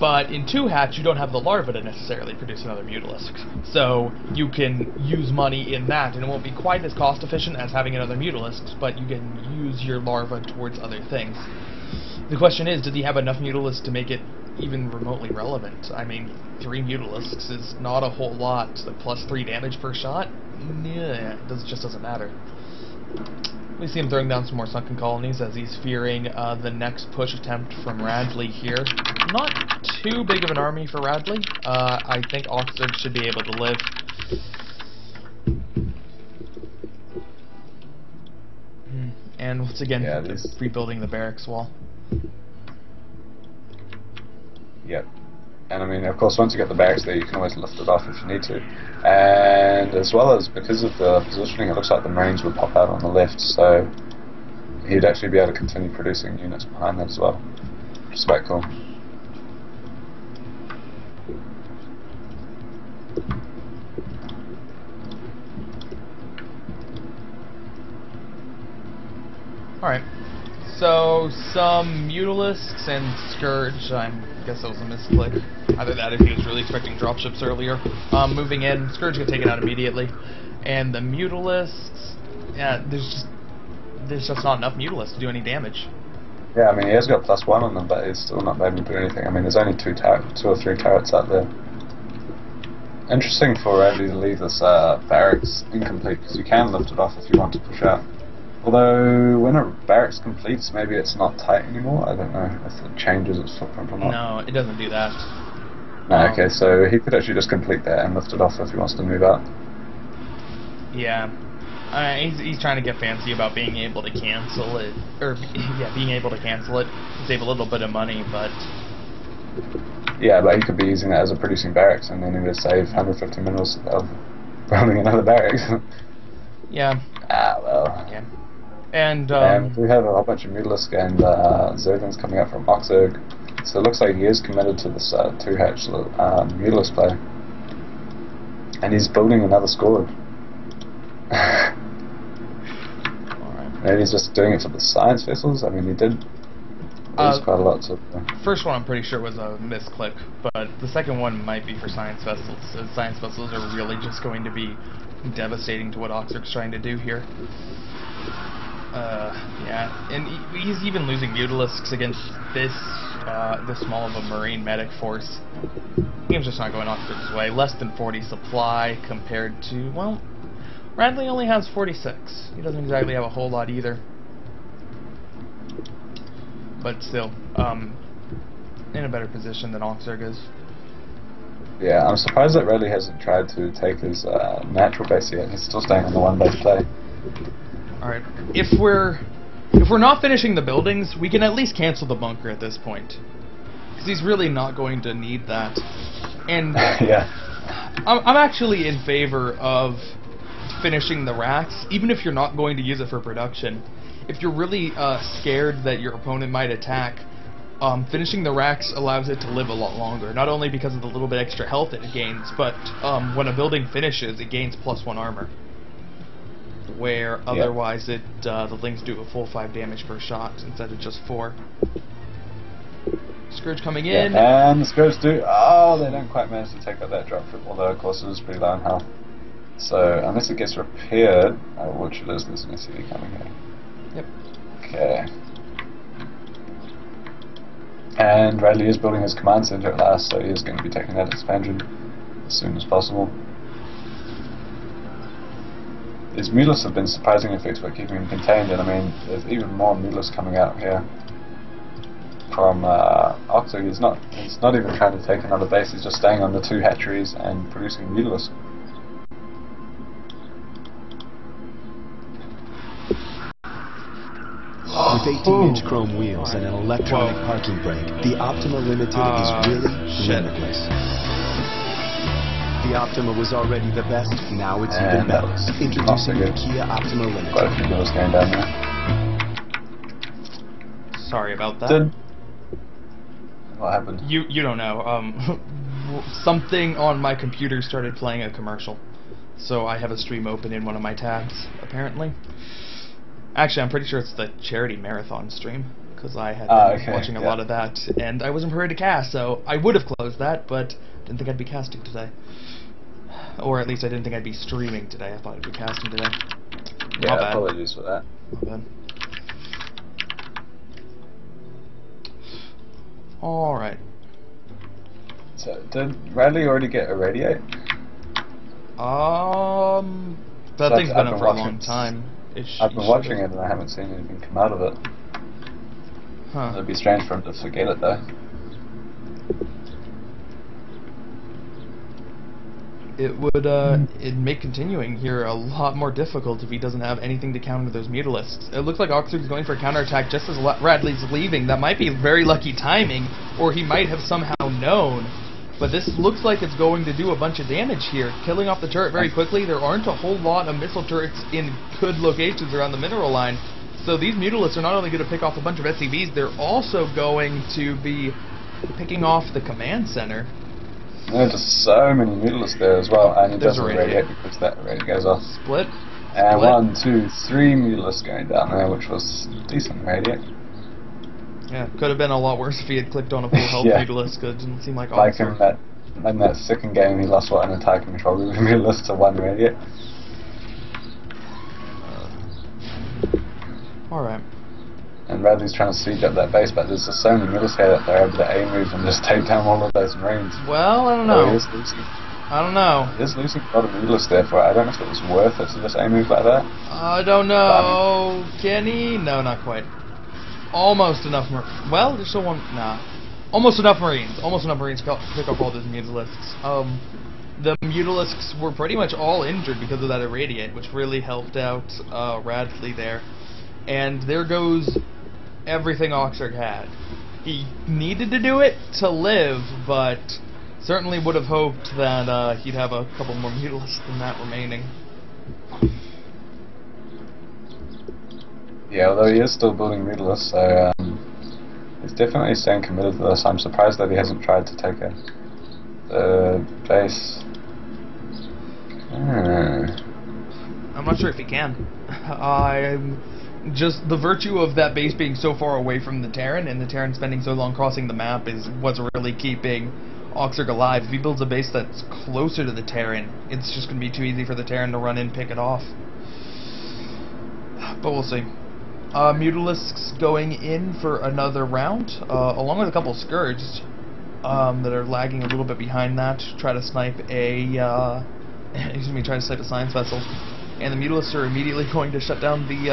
But in 2 hatch, you don't have the larva to necessarily produce another Mutalisk. So you can use money in that, and it won't be quite as cost efficient as having another Mutalisk, but you can use your larva towards other things. The question is, does he have enough Mutalisks to make it even remotely relevant? I mean, 3 Mutalisks is not a whole lot. The plus 3 damage per shot? Yeah, it just doesn't matter. We see him throwing down some more sunken colonies as he's fearing the next push attempt from Radley here. Not too big of an army for Radley. I think Oxford should be able to live. And once again, rebuilding the barracks wall. Yep. And I mean, of course, once you get the barracks there, you can always lift it off if you need to. And as well as, because of the positioning, it looks like the Marines would pop out on the left, so he'd actually be able to continue producing units behind that as well. Which is quite cool. Alright. So, some Mutalisks and Scourge. I guess that was a misclick. Either that, if he was really expecting dropships earlier. Moving in, Scourge got taken out immediately. And the Mutalisks, yeah, there's just not enough Mutalisks to do any damage. Yeah, I mean, he has got +1 on them, but he's still not able to do anything. I mean, there's only 2 or 3 turrets out there. Interesting for Radley to leave this barracks incomplete, because you can lift it off if you want to push out. Although, when a barracks completes, maybe it's not tight anymore. I don't know if it changes its footprint or not. No, it doesn't do that. No, okay, so he could actually just complete that and lift it off if he wants to move out. Yeah. He's trying to get fancy about being able to cancel it. Or, yeah, being able to cancel it. Save a little bit of money, but... Yeah, but he could be using that as a producing barracks, and then he would save 150 minerals of building another barracks. Yeah. Ah, well. Yeah. And we have a whole bunch of Mutalisk and Zerglings coming up from Oxurg, so it looks like he is committed to this 2-hatch Mutalisk play. And he's building another squad. Alright. Maybe he's just doing it for the science vessels. I mean, he did lose quite a lot. First one I'm pretty sure was a misclick, but the second one might be for science vessels. Science vessels are really just going to be devastating to what Oxurg's trying to do here. Yeah, and he's even losing Mutalisks against this small of a Marine medic force. Game's just not going Oxford's way. Less than 40 supply compared to, well, Radley only has 46. He doesn't exactly have a whole lot either. But still, in a better position than Oxurg is. Yeah, I'm surprised that Radley hasn't tried to take his natural base yet. He's still staying on the 1-base play. Alright, if we're not finishing the buildings, we can at least cancel the bunker at this point. Because he's really not going to need that. And yeah. I'm actually in favor of finishing the racks, even if you're not going to use it for production. If you're really scared that your opponent might attack, finishing the racks allows it to live a lot longer. Not only because of the little bit extra health it gains, but when a building finishes, it gains +1 armor. Where otherwise the Lings do a full 5 damage per shot instead of just 4. Scourge coming in. Yeah, and the Scourge do. Oh, they don't quite manage to take out that dropship, although of course it is pretty low in health. So unless it gets repaired, which it is, there's an SCV coming here. Yep. Okay. And Radley is building his command center at last, so he is going to be taking that expansion as soon as possible. His Mutalisks have been surprisingly effective at keeping him contained, and I mean, there's even more Mutalisks coming out here from Oxurg. He's not even trying to take another base, he's just staying on the 2 hatcheries and producing Mutalisks. With 18-inch chrome wheels and an electronic parking brake, the Optima Limited is really limitless. The Optima was already the best, now it's even better. Introducing the Kia Optima Limited. Quite a few Mutalisks going down there. Sorry about that. What happened? You don't know. Something on my computer started playing a commercial. So I have a stream open in one of my tabs, apparently. Actually, I'm pretty sure it's the charity marathon stream, because I had been watching a yeah. lot of that, and I wasn't prepared to cast, so I would have closed that, but didn't think I'd be casting today. Or at least I didn't think I'd be streaming today. I thought I'd be casting today. Yeah, Not bad. apologies for that. Not bad. Alright. So, did Radley already get irradiate? That thing's been up for a long time. I've been watching it and I haven't seen anything come out of it. Huh. It'd be strange for him to forget it though. It would, it'd make continuing here a lot more difficult if he doesn't have anything to counter those Mutalisks. It looks like Oxford's going for a counterattack just as Radley's leaving. That might be very lucky timing, or he might have somehow known. But this looks like it's going to do a bunch of damage here, killing off the turret very quickly. There aren't a whole lot of missile turrets in good locations around the mineral line. So these Mutalisks are not only going to pick off a bunch of SCVs, they're also going to be picking off the command center. There's just so many Mutalisks there as well, and it There's doesn't a radiate. radiate because that radiate goes off. Split. And Split. 1, 2, 3 Mutalisks going down there, which was decent radiate. Yeah, could have been a lot worse if he had clicked on a full health Yeah. Mutalisk. It didn't seem like Like Oxford. in that second game, he lost an attack control with Mutalisk to 1 radiate. Alright. And Radley's trying to siege up that base, but there's just so many Mutalisks here that they're able to A move and just take down all of those Marines. Well, I don't So know. he is losing. I don't know. He is losing a lot of Mutalisks there for it. I don't know if it was worth it to just A move like that. I don't know. Can he? No, not quite. Almost enough. Well, there's still one. Nah. Almost enough Marines. Almost enough Marines to pick up all those Mutalisks. The Mutalisks were pretty much all injured because of that irradiate, which really helped out Radley there. And there goes everything Oxford had. He needed to do it to live, but certainly would have hoped that he'd have a couple more Mutalisks than that remaining. Yeah, although he is still building Mutalisks, so he's definitely staying committed to this. I'm surprised that he hasn't tried to take a base. I'm not sure if he can. I'm just the virtue of that base being so far away from the Terran, and the Terran spending so long crossing the map, is what's really keeping Oxford alive. If he builds a base that's closer to the Terran, it's just going to be too easy for the Terran to run in and pick it off. But we'll see. Mutalisks going in for another round, along with a couple Scourges that are lagging a little bit behind that. Try to snipe a try to snipe a science vessel, and the Mutalisks are immediately going to shut down the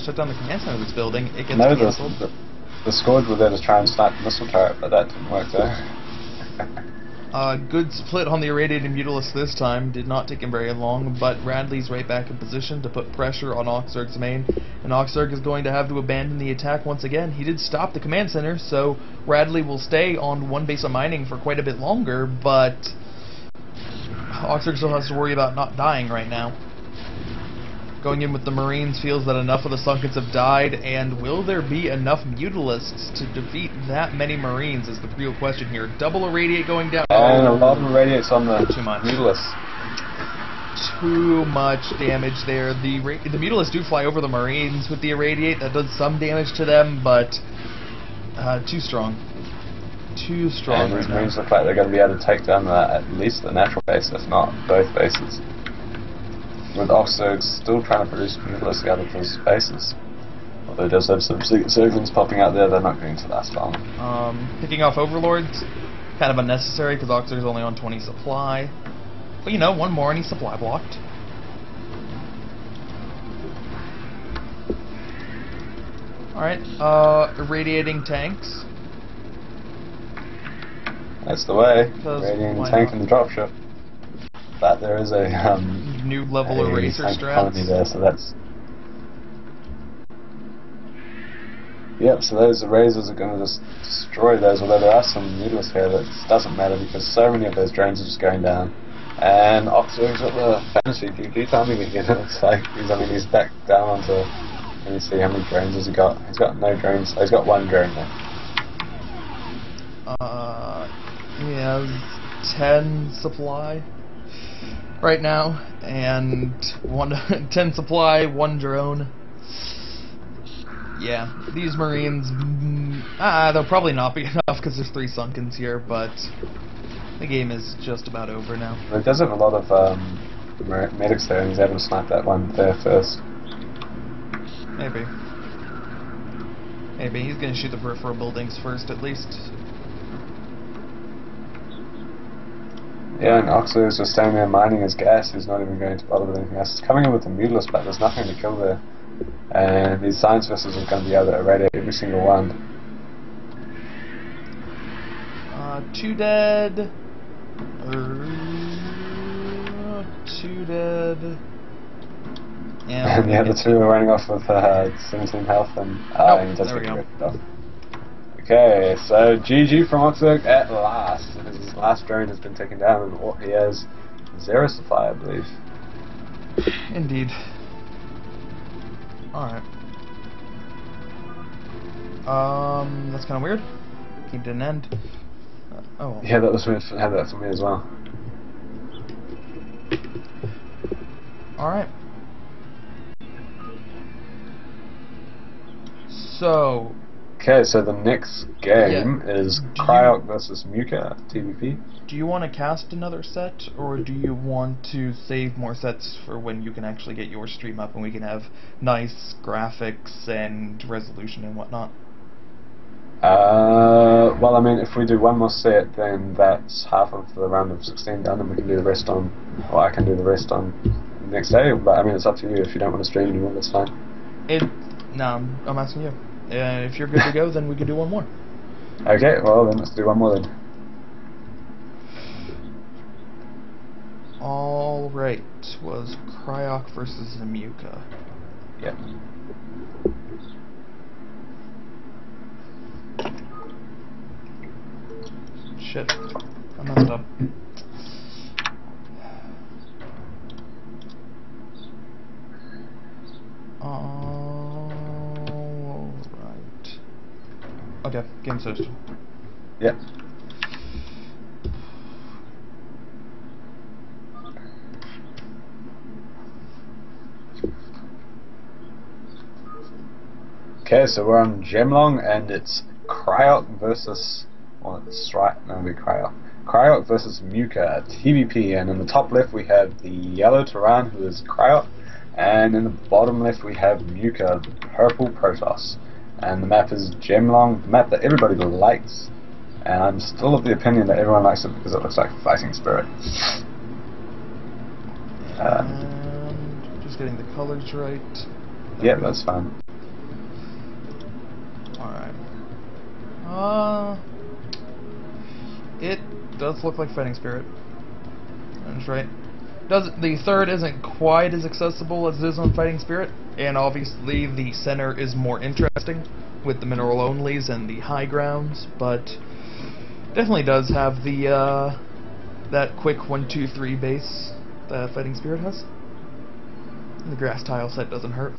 command center that's building. It gets cancelled. The Scourge were there to try and snipe the missile turret, but that didn't work there. Good split on the irradiated Mutalisk this time. Did not take him very long, but Radley's right back in position to put pressure on Oxurg's main, and Oxurg is going to have to abandon the attack once again. He did stop the command center, so Radley will stay on one base of mining for quite a bit longer, but Oxurg still has to worry about not dying right now. Going in with the Marines feels that enough of the Sunkets have died, and will there be enough Mutalisks to defeat that many Marines is the real question here. Double irradiate going down. And a lot of irradiates on the Too much. Mutalisks. Too much damage there. The Mutalisks do fly over the Marines with the irradiate. That does some damage to them, but too strong. Too strong. And right these now. Marines look like they're going to be able to take down at least the natural base, if not both bases. With Oxurg still trying to produce Mutalisks out of his bases. Although he does have some Zerglings popping out there, they're not going to last long. Picking off Overlords, kind of unnecessary because Oxurg's only on 20 supply. But you know, one more and he's supply blocked. Alright, irradiating tanks. That's the way. 'Cause Radiating why tank not? and the dropship. But there is a New level eraser tank colony strats. there, so that's. Yep, so those erasers are going to just destroy those, although there are some Mutalisks here, that doesn't matter because so many of those drones are just going down. And Oxurg's got the fantasy GG timing again. It looks like he's back down onto. Let me see how many drones has he got. He's got no drones. Oh, he's got one drone there. He has 10 supply right now, and 10 supply, 1 drone. Yeah, these Marines, they'll probably not be enough because there's 3 Sunkens here, but the game is just about over now. It does have a lot of medics there, and he's able to snipe that one there first. Maybe. Maybe. He's going to shoot the peripheral buildings first, at least. Yeah, and Oxo is just standing there mining his gas. He's not even going to bother with anything else. He's coming in with a Mutalisk, but there's nothing to kill there. And these science vessels are going to be able to irradiate every single one. 2 dead. 2 dead. And yeah, the 2 are running off with 17 health, and he does there we get go. ripped off. Okay, so GG from Oxo at last. His last drone has been taken down, and he has 0 supply, I believe. Indeed. Alright. That's kind of weird. He didn't end. Oh well. Yeah, that was weird. Had that for me as well. Alright. So... Okay, so the next game is Do Cryok versus Muka, TVP. Do you want to cast another set, or do you want to save more sets for when you can actually get your stream up and we can have nice graphics and resolution and whatnot? Well, I mean, if we do one more set, then that's half of the round of 16 done, and we can do the rest on, or I can do the rest on the next day, but I mean, it's up to you. If you don't want to stream anymore, that's fine. No, I'm asking you. If you're good to go, then we can do one more. Okay, well then let's do one more then. Alright, was Cryok versus Zamuka. Yep. Shit, I messed up. Alright. Okay, game switched. Yep. Okay, so we're on Gemlong, and it's Cryok versus... Well, it's right, no, it'll be Cryok. Cryok versus Muka, TVP, and in the top left we have the yellow Terran, who is Cryok, and in the bottom left we have Muka, the purple Protoss. And the map is Gemlong, the map that everybody likes, and I'm still of the opinion that everyone likes it because it looks like Fighting Spirit. And just getting the colors right. Yeah, that's fine. Alright. It does look like Fighting Spirit. That's right. The third isn't quite as accessible as it is on Fighting Spirit, and obviously the center is more interesting with the mineral onlys and the high grounds, but definitely does have the that quick 1-2-3 base that Fighting Spirit has. And the grass tile set doesn't hurt.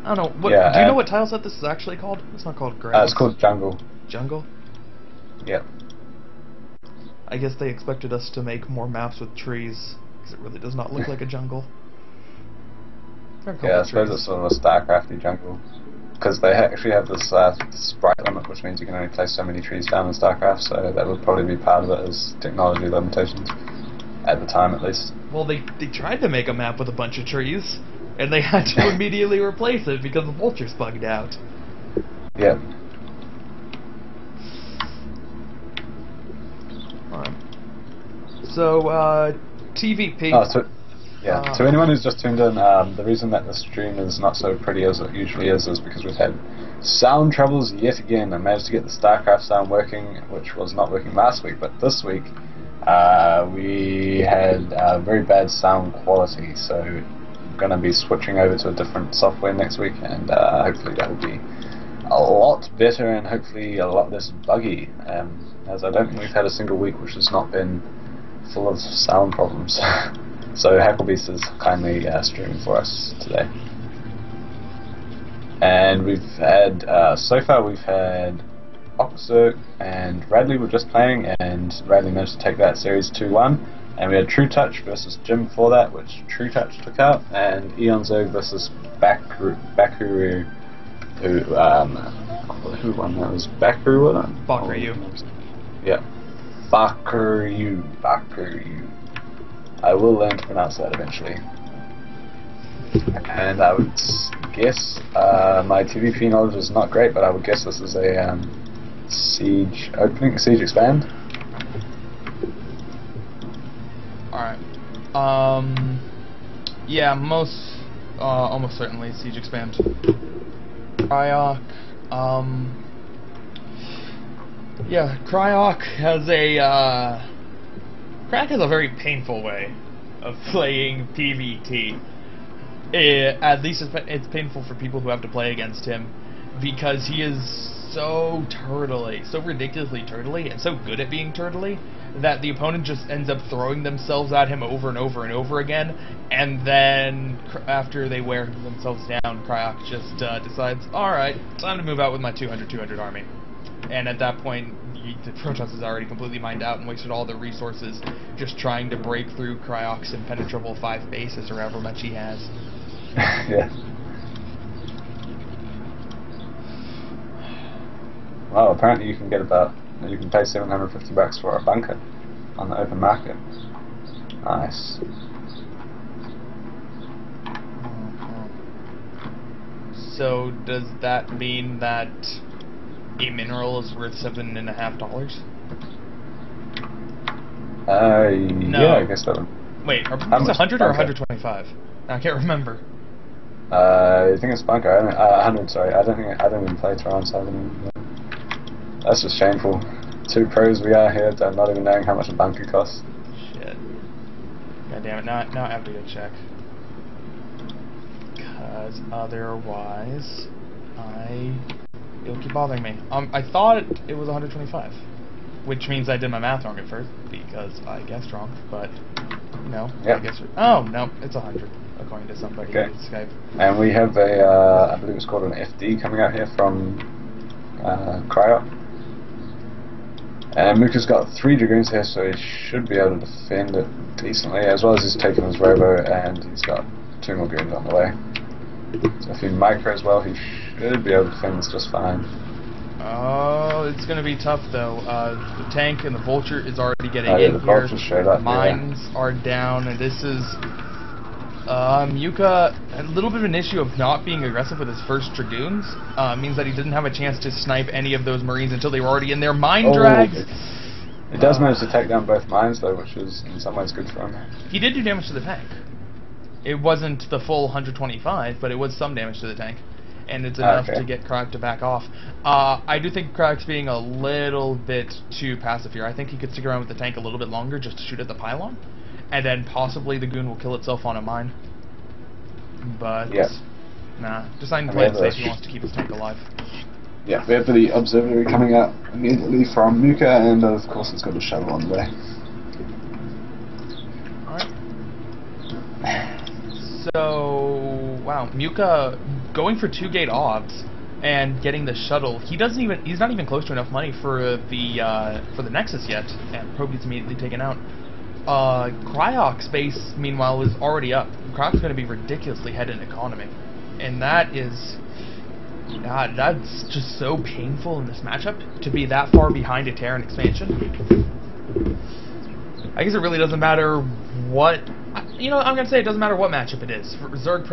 I don't know. What, yeah, do you know what tile set this is actually called? It's not called grass. It's called Jungle. Jungle? Yep. I guess they expected us to make more maps with trees, because it really does not look like a jungle. Yeah, I suppose it's sort of a StarCrafty jungle. Because they actually have this sprite limit, which means you can only place so many trees down in StarCraft, so that would probably be part of it as technology limitations. At the time, at least. Well, they tried to make a map with a bunch of trees, and they had to immediately replace it because the vultures bugged out. Yep. So, TVP. To anyone who's just tuned in, the reason that the stream is not so pretty as it usually is because we've had sound troubles yet again. I managed to get the StarCraft sound working, which was not working last week, but this week we had very bad sound quality, so I'm going to be switching over to a different software next week, and hopefully that will be a lot better and hopefully a lot less buggy, as I don't think we've had a single week which has not been full of sound problems. So Hacklebeast is kindly streaming for us today. And we've had, so far we've had Oxo and Radley were just playing, and Radley managed to take that series 2-1. And we had True Touch versus Jim for that, which True Touch took out, and Eon Zerg versus Bakuru, who won that? Was Bakuru, wasn't it? Bakuru. Yeah. Bakuru. I will learn to pronounce that eventually. And I would guess, my TVP knowledge is not great, but I would guess this is a Siege opening, Siege expand. Alright. Yeah, almost certainly Siege expand. Cryok, yeah, Cryok has a very painful way of playing PvT. At least it's painful for people who have to play against him, because he is so turtly, so ridiculously turtly, and so good at being turtly, that the opponent just ends up throwing themselves at him over and over and over again, and then after they wear themselves down, Cryok just decides, alright, time to move out with my 200 army. And at that point, the Protoss is already completely mined out and wasted all the resources just trying to break through Cryok's impenetrable 5 bases, or however much he has. Yeah. Well, apparently you can pay $750 for a bunker on the open market. Nice. So does that mean that a mineral is worth $7.50? No. Yeah, I guess that would. Wait, are bunks 100 or 125? I can't remember. I think it's bunker. 100. Sorry, I don't even play Tehran, so I don't even know. That's just shameful. 2 pros we are here, not even knowing how much a bunker costs. Shit. God damn it! Now I have to go check. Because otherwise, it'll keep bothering me. I thought it was 125, which means I did my math wrong at first because I guessed wrong. But no, yep. I guess. Oh no, it's 100 according to somebody in Skype. And we have I believe it's called an FD coming out here from Cryok. And Muka's got 3 Dragoons here, so he should be able to defend it decently, as well as he's taken his Robo, and he's got 2 more goons on the way. So if he micro as well, he should be able to defend this just fine. Oh, it's going to be tough though. The tank and the Vulture is already getting yeah, in the here. Straight up, Mines are down, and this is Muka had a little bit of an issue of not being aggressive with his first Dragoons. Means that he didn't have a chance to snipe any of those Marines until they were already in their mine drags. It does manage to take down both mines though, which is in some ways good for him. He did do damage to the tank. It wasn't the full 125, but it was some damage to the tank. And it's enough to get Cryok to back off. I do think Cryok's being a little bit too passive here. I think he could stick around with the tank a little bit longer just to shoot at the pylon. And then possibly the goon will kill itself on a mine. But, nah, deciding to play it safe, he wants to keep his tank alive. Yeah, we have the observatory coming out immediately from Muka, and of course it's got a shuttle on the way. Alright. So, wow, Muka going for 2 gate odds and getting the shuttle. He's not even close to enough money for the Nexus yet, and Probe gets immediately taken out. Cryok's base, meanwhile, is already up. Cryok's going to be ridiculously ahead in economy, and that is, God, that's just so painful in this matchup to be that far behind a Terran expansion. I guess it really doesn't matter what, I'm going to say it doesn't matter what matchup it is, for Zerg,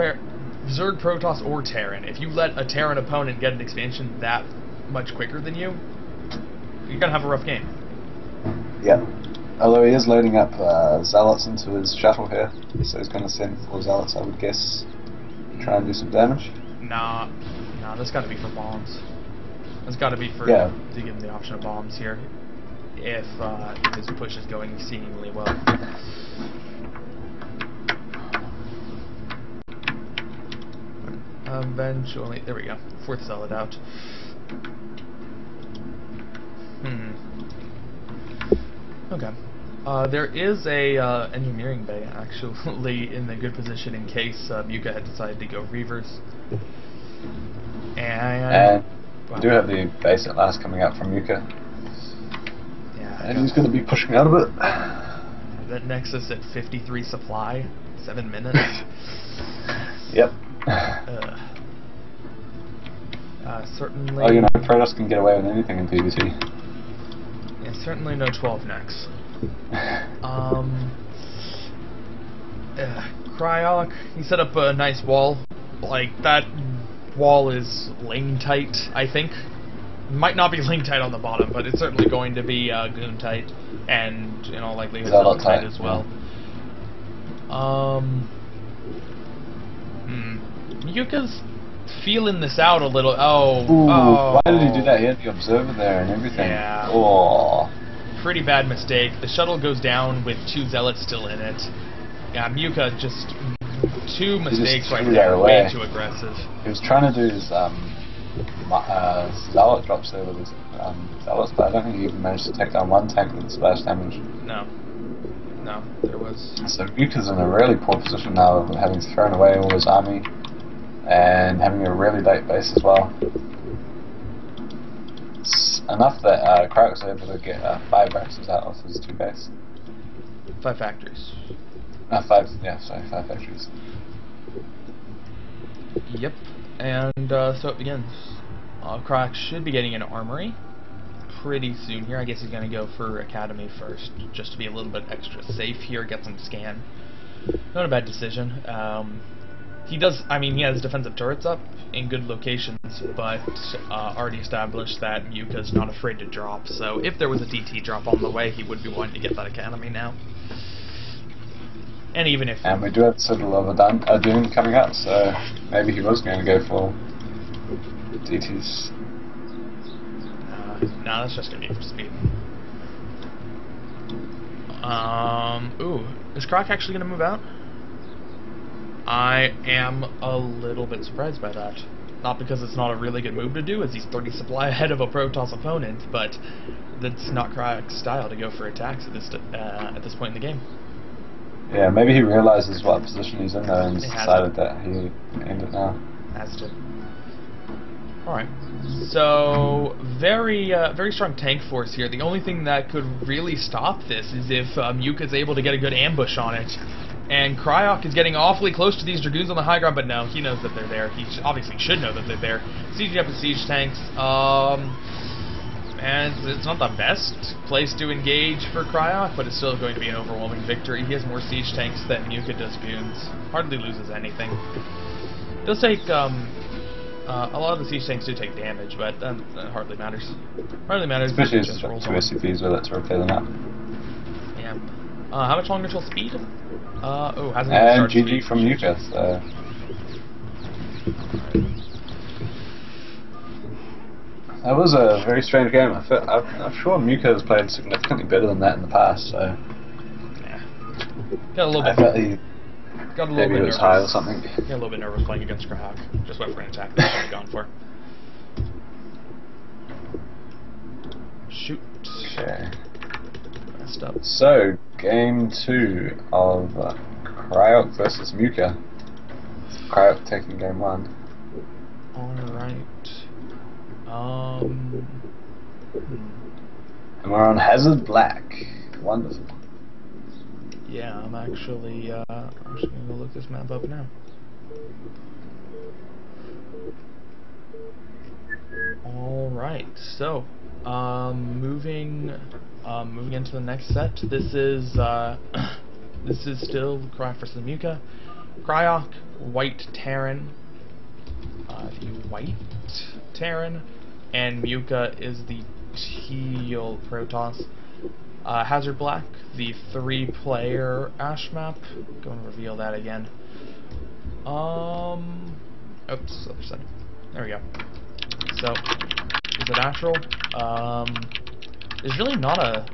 Protoss, or Terran. If you let a Terran opponent get an expansion that much quicker than you, you're going to have a rough game. Yeah. Although he is loading up Zealots into his shuttle here, so he's going to send 4 Zealots, I would guess, to try and do some damage. Nah, that's got to be for bombs. That's got to be for to give him the option of bombs here, if his push is going seemingly well. Eventually, there we go. 4th Zealot out. Okay. There is a engineering bay actually in a good position in case Muka had decided to go Reavers. And we do have the base at last coming out from Muka. Yeah. And he's going to be pushing out of it. That Nexus at 53 supply, 7 minutes. Yep. Certainly. Oh, you know, Protoss can get away with anything in PvT. Yeah, certainly no 12 nex. Cryok, he set up a nice wall. Like, that wall is lane tight, I think. Might not be lane tight on the bottom, but it's certainly going to be goon tight, and in all likelihood zealot tight as well. Yuka's feeling this out a little. Why did he do that? He had the observer there and everything. Yeah. Oh. Pretty bad mistake. The shuttle goes down with 2 zealots still in it. Yeah, Muka just 2 mistakes right there. Way too aggressive. He was trying to do his zealot drops there with his zealots, but I don't think he even managed to take down 1 tank with splash damage. No, there was. So Muka's in a really poor position now, of having thrown away all his army and having a really late base as well. It's enough that Cryok was able to get 5 Raxes out of his 2 base. 5 factories. 5 factories. Yep, and so it begins. Cryok should be getting an armory pretty soon here. I guess he's going to go for Academy first, just to be a little bit extra safe here, get some scan. Not a bad decision. He has defensive turrets up in good locations, but already established that Yuka's not afraid to drop, so if there was a DT drop on the way, he would be wanting to get that Academy now. And even if... And we do have Citadel of a Doom coming up, so maybe he was going to go for DTs. No, that's just going to be for speed. Is Croc actually going to move out? I am a little bit surprised by that. Not because it's not a really good move to do, as he's 30 supply ahead of a Protoss opponent, but that's not Croc's style to go for attacks at this point in the game. Yeah, maybe he realizes what position he's in there and decided that he ended now. Has to. Alright. So, very strong tank force here. The only thing that could really stop this is if Yuka's able to get a good ambush on it. And Cryok is getting awfully close to these Dragoons on the high ground, but no, he knows that they're there. He obviously should know that they're there. Sieging up with siege tanks. And it's not the best place to engage for Cryok, but it's still going to be an overwhelming victory. He has more siege tanks than Yuka does goons. Hardly loses anything. Does take, a lot of the siege tanks do take damage, but that hardly matters. Hardly matters. Especially if there's 2 SCPs with it to repair them up. Yeah. How much longer till speed? Hasn't and GG from Yuka, so... That was a very strange game. I'm sure Muka has played significantly better than that in the past, so... Yeah. Got a little bit... Maybe it was high or something. Got a little bit nervous playing against Krahak. Just went for an attack that I should have gone for. Shoot. Okay. Messed up. So, game 2 of Cryok versus Muka. Cryok taking game 1. Alright. And we're on Hazard Black. Wonderful. Yeah, I'm actually just gonna go look this map up now. Alright, so moving into the next set. This is still Cryok versus Muka. Cryok, white Terran. The white Terran, and Muka is the teal Protoss. Hazard Black, the 3-player Ash map. Go and reveal that again. Oops, other side. There we go. So, is it natural? There's really not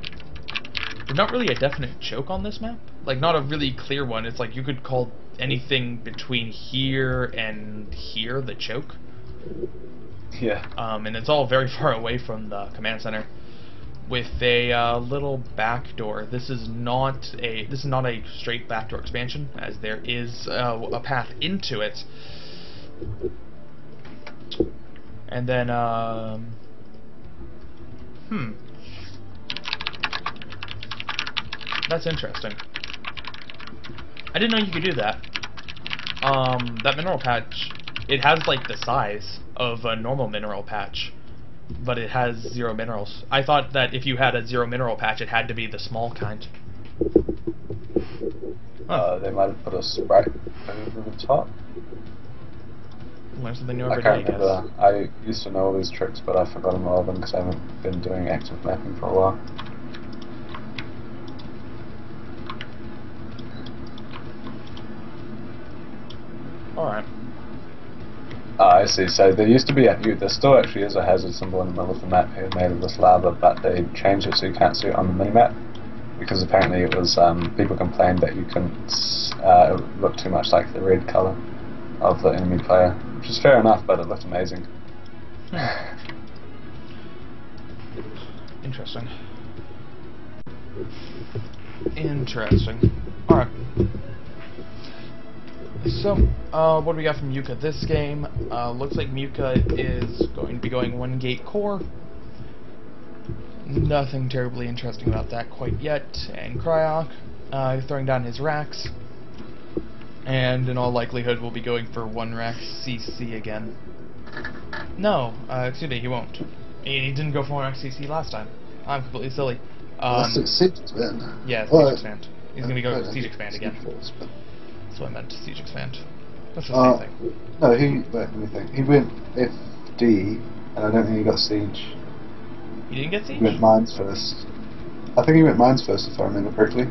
really a definite choke on this map. Like, not a really clear one. It's like you could call anything between here and here the choke. Yeah. And it's all very far away from the command center, with a little back door. This is not a straight backdoor expansion, as there is a path into it. And then That's interesting. I didn't know you could do that. That mineral patch, it has like the size of a normal mineral patch, but it has 0 minerals. I thought that if you had a 0 mineral patch, it had to be the small kind. They might have put a sprite over the top. Learn something new I every can't day, I remember. guess. I used to know all these tricks, but I've forgotten all of them because I haven't been doing active mapping for a while. Alright. I see. So there used to be there still actually is a hazard symbol in the middle of the map here made of this lava, but they changed it so you can't see it on the minimap because apparently it was people complained that you couldn't it looked too much like the red color of the enemy player, which is fair enough, but it looked amazing. Interesting. Interesting. Alright. So, what do we got from Yuka this game? Looks like Yuka is going to be going 1 gate core. Nothing terribly interesting about that quite yet. And Cryok, throwing down his racks. And in all likelihood will be going for 1 rack CC again. No, excuse me, he won't. He didn't go for 1 rack CC last time. I'm completely silly. That's Siege Expand. Yeah, Siege Well, Expand. He's going to go no, Siege Expand again. Force, but That's what I meant, Siege Expand. That's the same thing. no, wait, let me think. He went FD, and I don't think he got Siege. You didn't get Siege? He went Mines first. I think he went Mines first, if I remember correctly.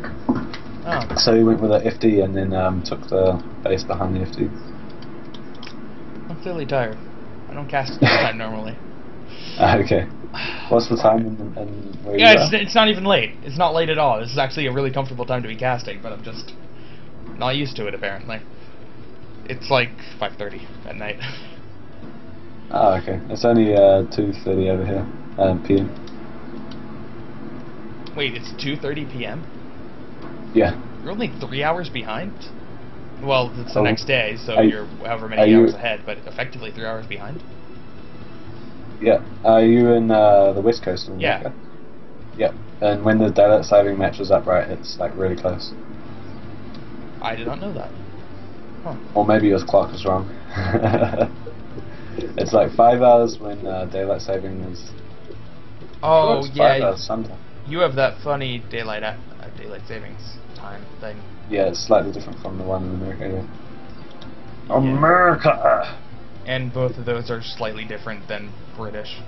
Oh. So he went with an FD and then took the base behind the FD. I'm clearly tired. I don't cast at this time normally. Okay. What's the time and where Yeah, you are? it's not even late. It's not late at all. This is actually a really comfortable time to be casting, but I'm just not used to it, apparently. It's like 5:30 at night. Oh, okay. It's only 2:30 over here, PM. Wait, it's 2:30 p.m.? Yeah. You're only 3 hours behind? Well, it's the Oh, next day, so are- you're however are many you- hours ahead, but effectively 3 hours behind. Yeah. Are you in the west coast of Yeah. America? Yep. And when the daylight saving matches up right, it's like really close. I did not know that. Huh. Or maybe your clock is wrong. It's like 5 hours when daylight saving is. Oh, it's 5 yeah. hours sometime. You have that funny daylight savings time thing. Yeah, it's slightly different from the one in America. Yeah. Yeah. America. And both of those are slightly different than British.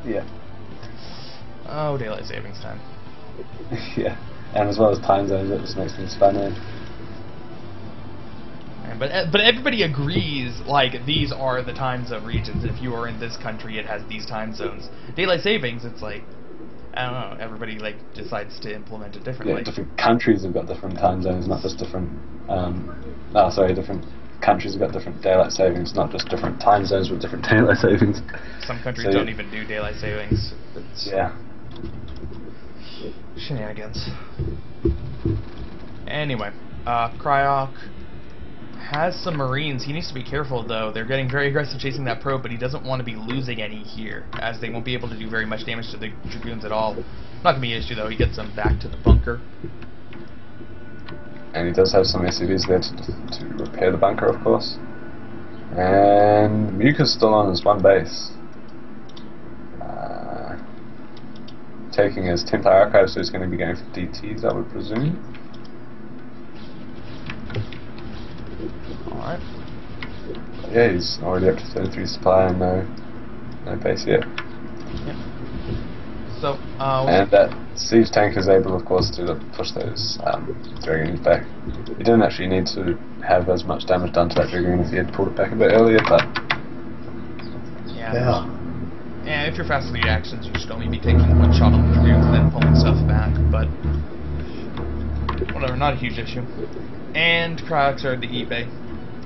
Yeah. Oh, daylight savings time. Yeah. And as well as time zones, it just makes things fun. But everybody agrees, like, these are the time zone regions. If you are in this country, it has these time zones. Daylight savings, it's like, I don't know, everybody, like, decides to implement it differently. Yeah, different countries have got different time zones, not just different. Different countries have got different daylight savings, not just different time zones with different daylight savings. Some countries So don't even do daylight savings. It's Yeah. shenanigans. Anyway, Cryok has some Marines. He needs to be careful, though. They're getting very aggressive chasing that probe, but he doesn't want to be losing any here, as they won't be able to do very much damage to the Dragoons at all. Not going to be an issue, though. He gets them back to the bunker. And he does have some SCVs there to repair the bunker, of course. And Muka's still on his one base. Taking his Templar Archive, so he's going to be going for DTs, I would presume. Alright. Yeah, he's already up to 33 supply and no base yet. Yep. So, And that siege tank is able, of course, to push those Dragoons back. He didn't actually need to have as much damage done to that Dragoon if he had pulled it back a bit earlier, but yeah. And if you're fast lead actions, you should only be taking one shot on the Dragoons and then pulling stuff back, but whatever, not a huge issue. And Cryok's are at the eBay.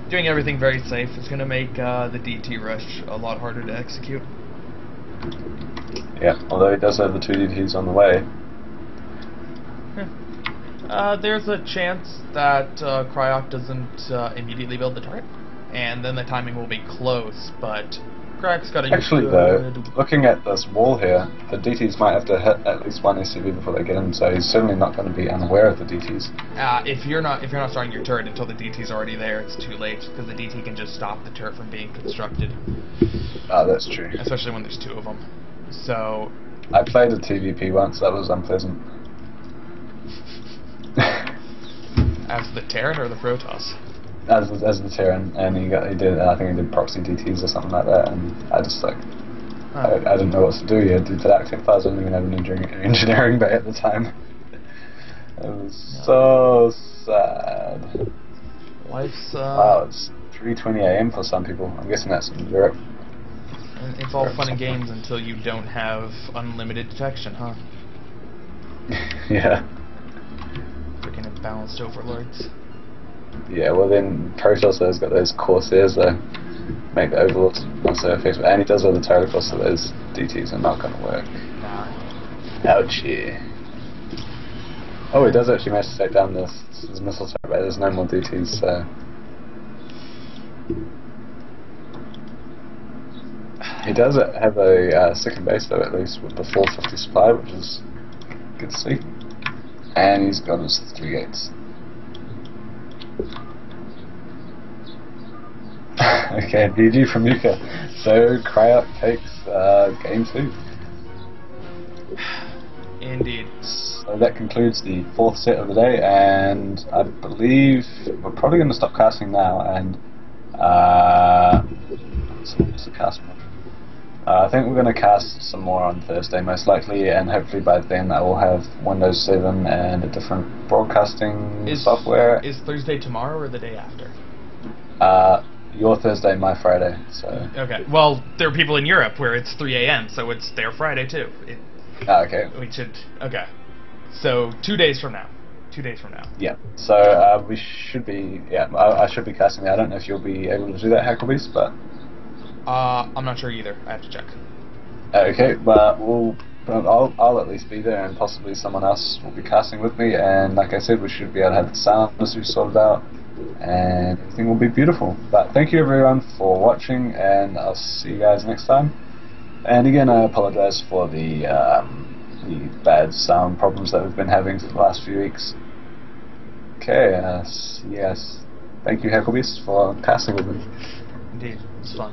Doing everything very safe is going to make the DT rush a lot harder to execute. yeah, although he does have the 2 DTs on the way. There's a chance that Cryok doesn't immediately build the turret, and then the timing will be close, but Crack's got a Actually, good... though, looking at this wall here, the DTs might have to hit at least one SCV before they get in, so he's certainly not going to be unaware of the DTs. If you're not starting your turret until the DT's already there, it's too late, because the DT can just stop the turret from being constructed. Oh, that's true. Especially when there's two of them. So... I played a TVP once, that was unpleasant. As the Terran or the Protoss? As the Terran, and he did, I think he did proxy DTs or something like that, and I just like, I didn't know what to do. You had to do active files. I didn't even have an engineering bay at the time. It was so sad. Life's Wow, it's 3:20 AM for some people. I'm guessing that's in Europe. And it's all fun and games until you don't have unlimited detection, huh? Yeah. Freaking imbalanced overlords. Yeah, well then Protoss has got those Corsairs though. Make the overlords not so effective. And he does have the turret cost, so those DTs are not going to work. Nah. Ouchie. Oh, he does actually manage to take down this missile turret, but there's no more DTs, so... He does have a second base though, at least, with the 450 supply, which is good to see. And he's got his 3 gates. Okay, GG from Yuka. So, Cryok takes game 2. Indeed. So that concludes the 4th set of the day, and I believe we're probably going to stop casting now, and what's the cast more? I think we're going to cast some more on Thursday most likely, and hopefully by then I will have Windows 7 and a different broadcasting software. Is Thursday tomorrow or the day after? Your Thursday, my Friday. So. Okay. Well, there are people in Europe where it's 3 AM, so it's their Friday too. Okay. We should. Okay. So 2 days from now. 2 days from now. Yeah. So we should be. Yeah, I should be casting that. I don't know if you'll be able to do that, Hacklebeast, but. I'm not sure either. I have to check. Okay, but I'll at least be there, and possibly someone else will be casting with me. And like I said, we should be able to have the sound sorted out, and everything will be beautiful. But thank you everyone for watching, and I'll see you guys next time. And again, I apologize for the bad sound problems that we've been having for the last few weeks. Okay, yes. Thank you, Hacklebeast, for casting with me. Indeed, it's fun.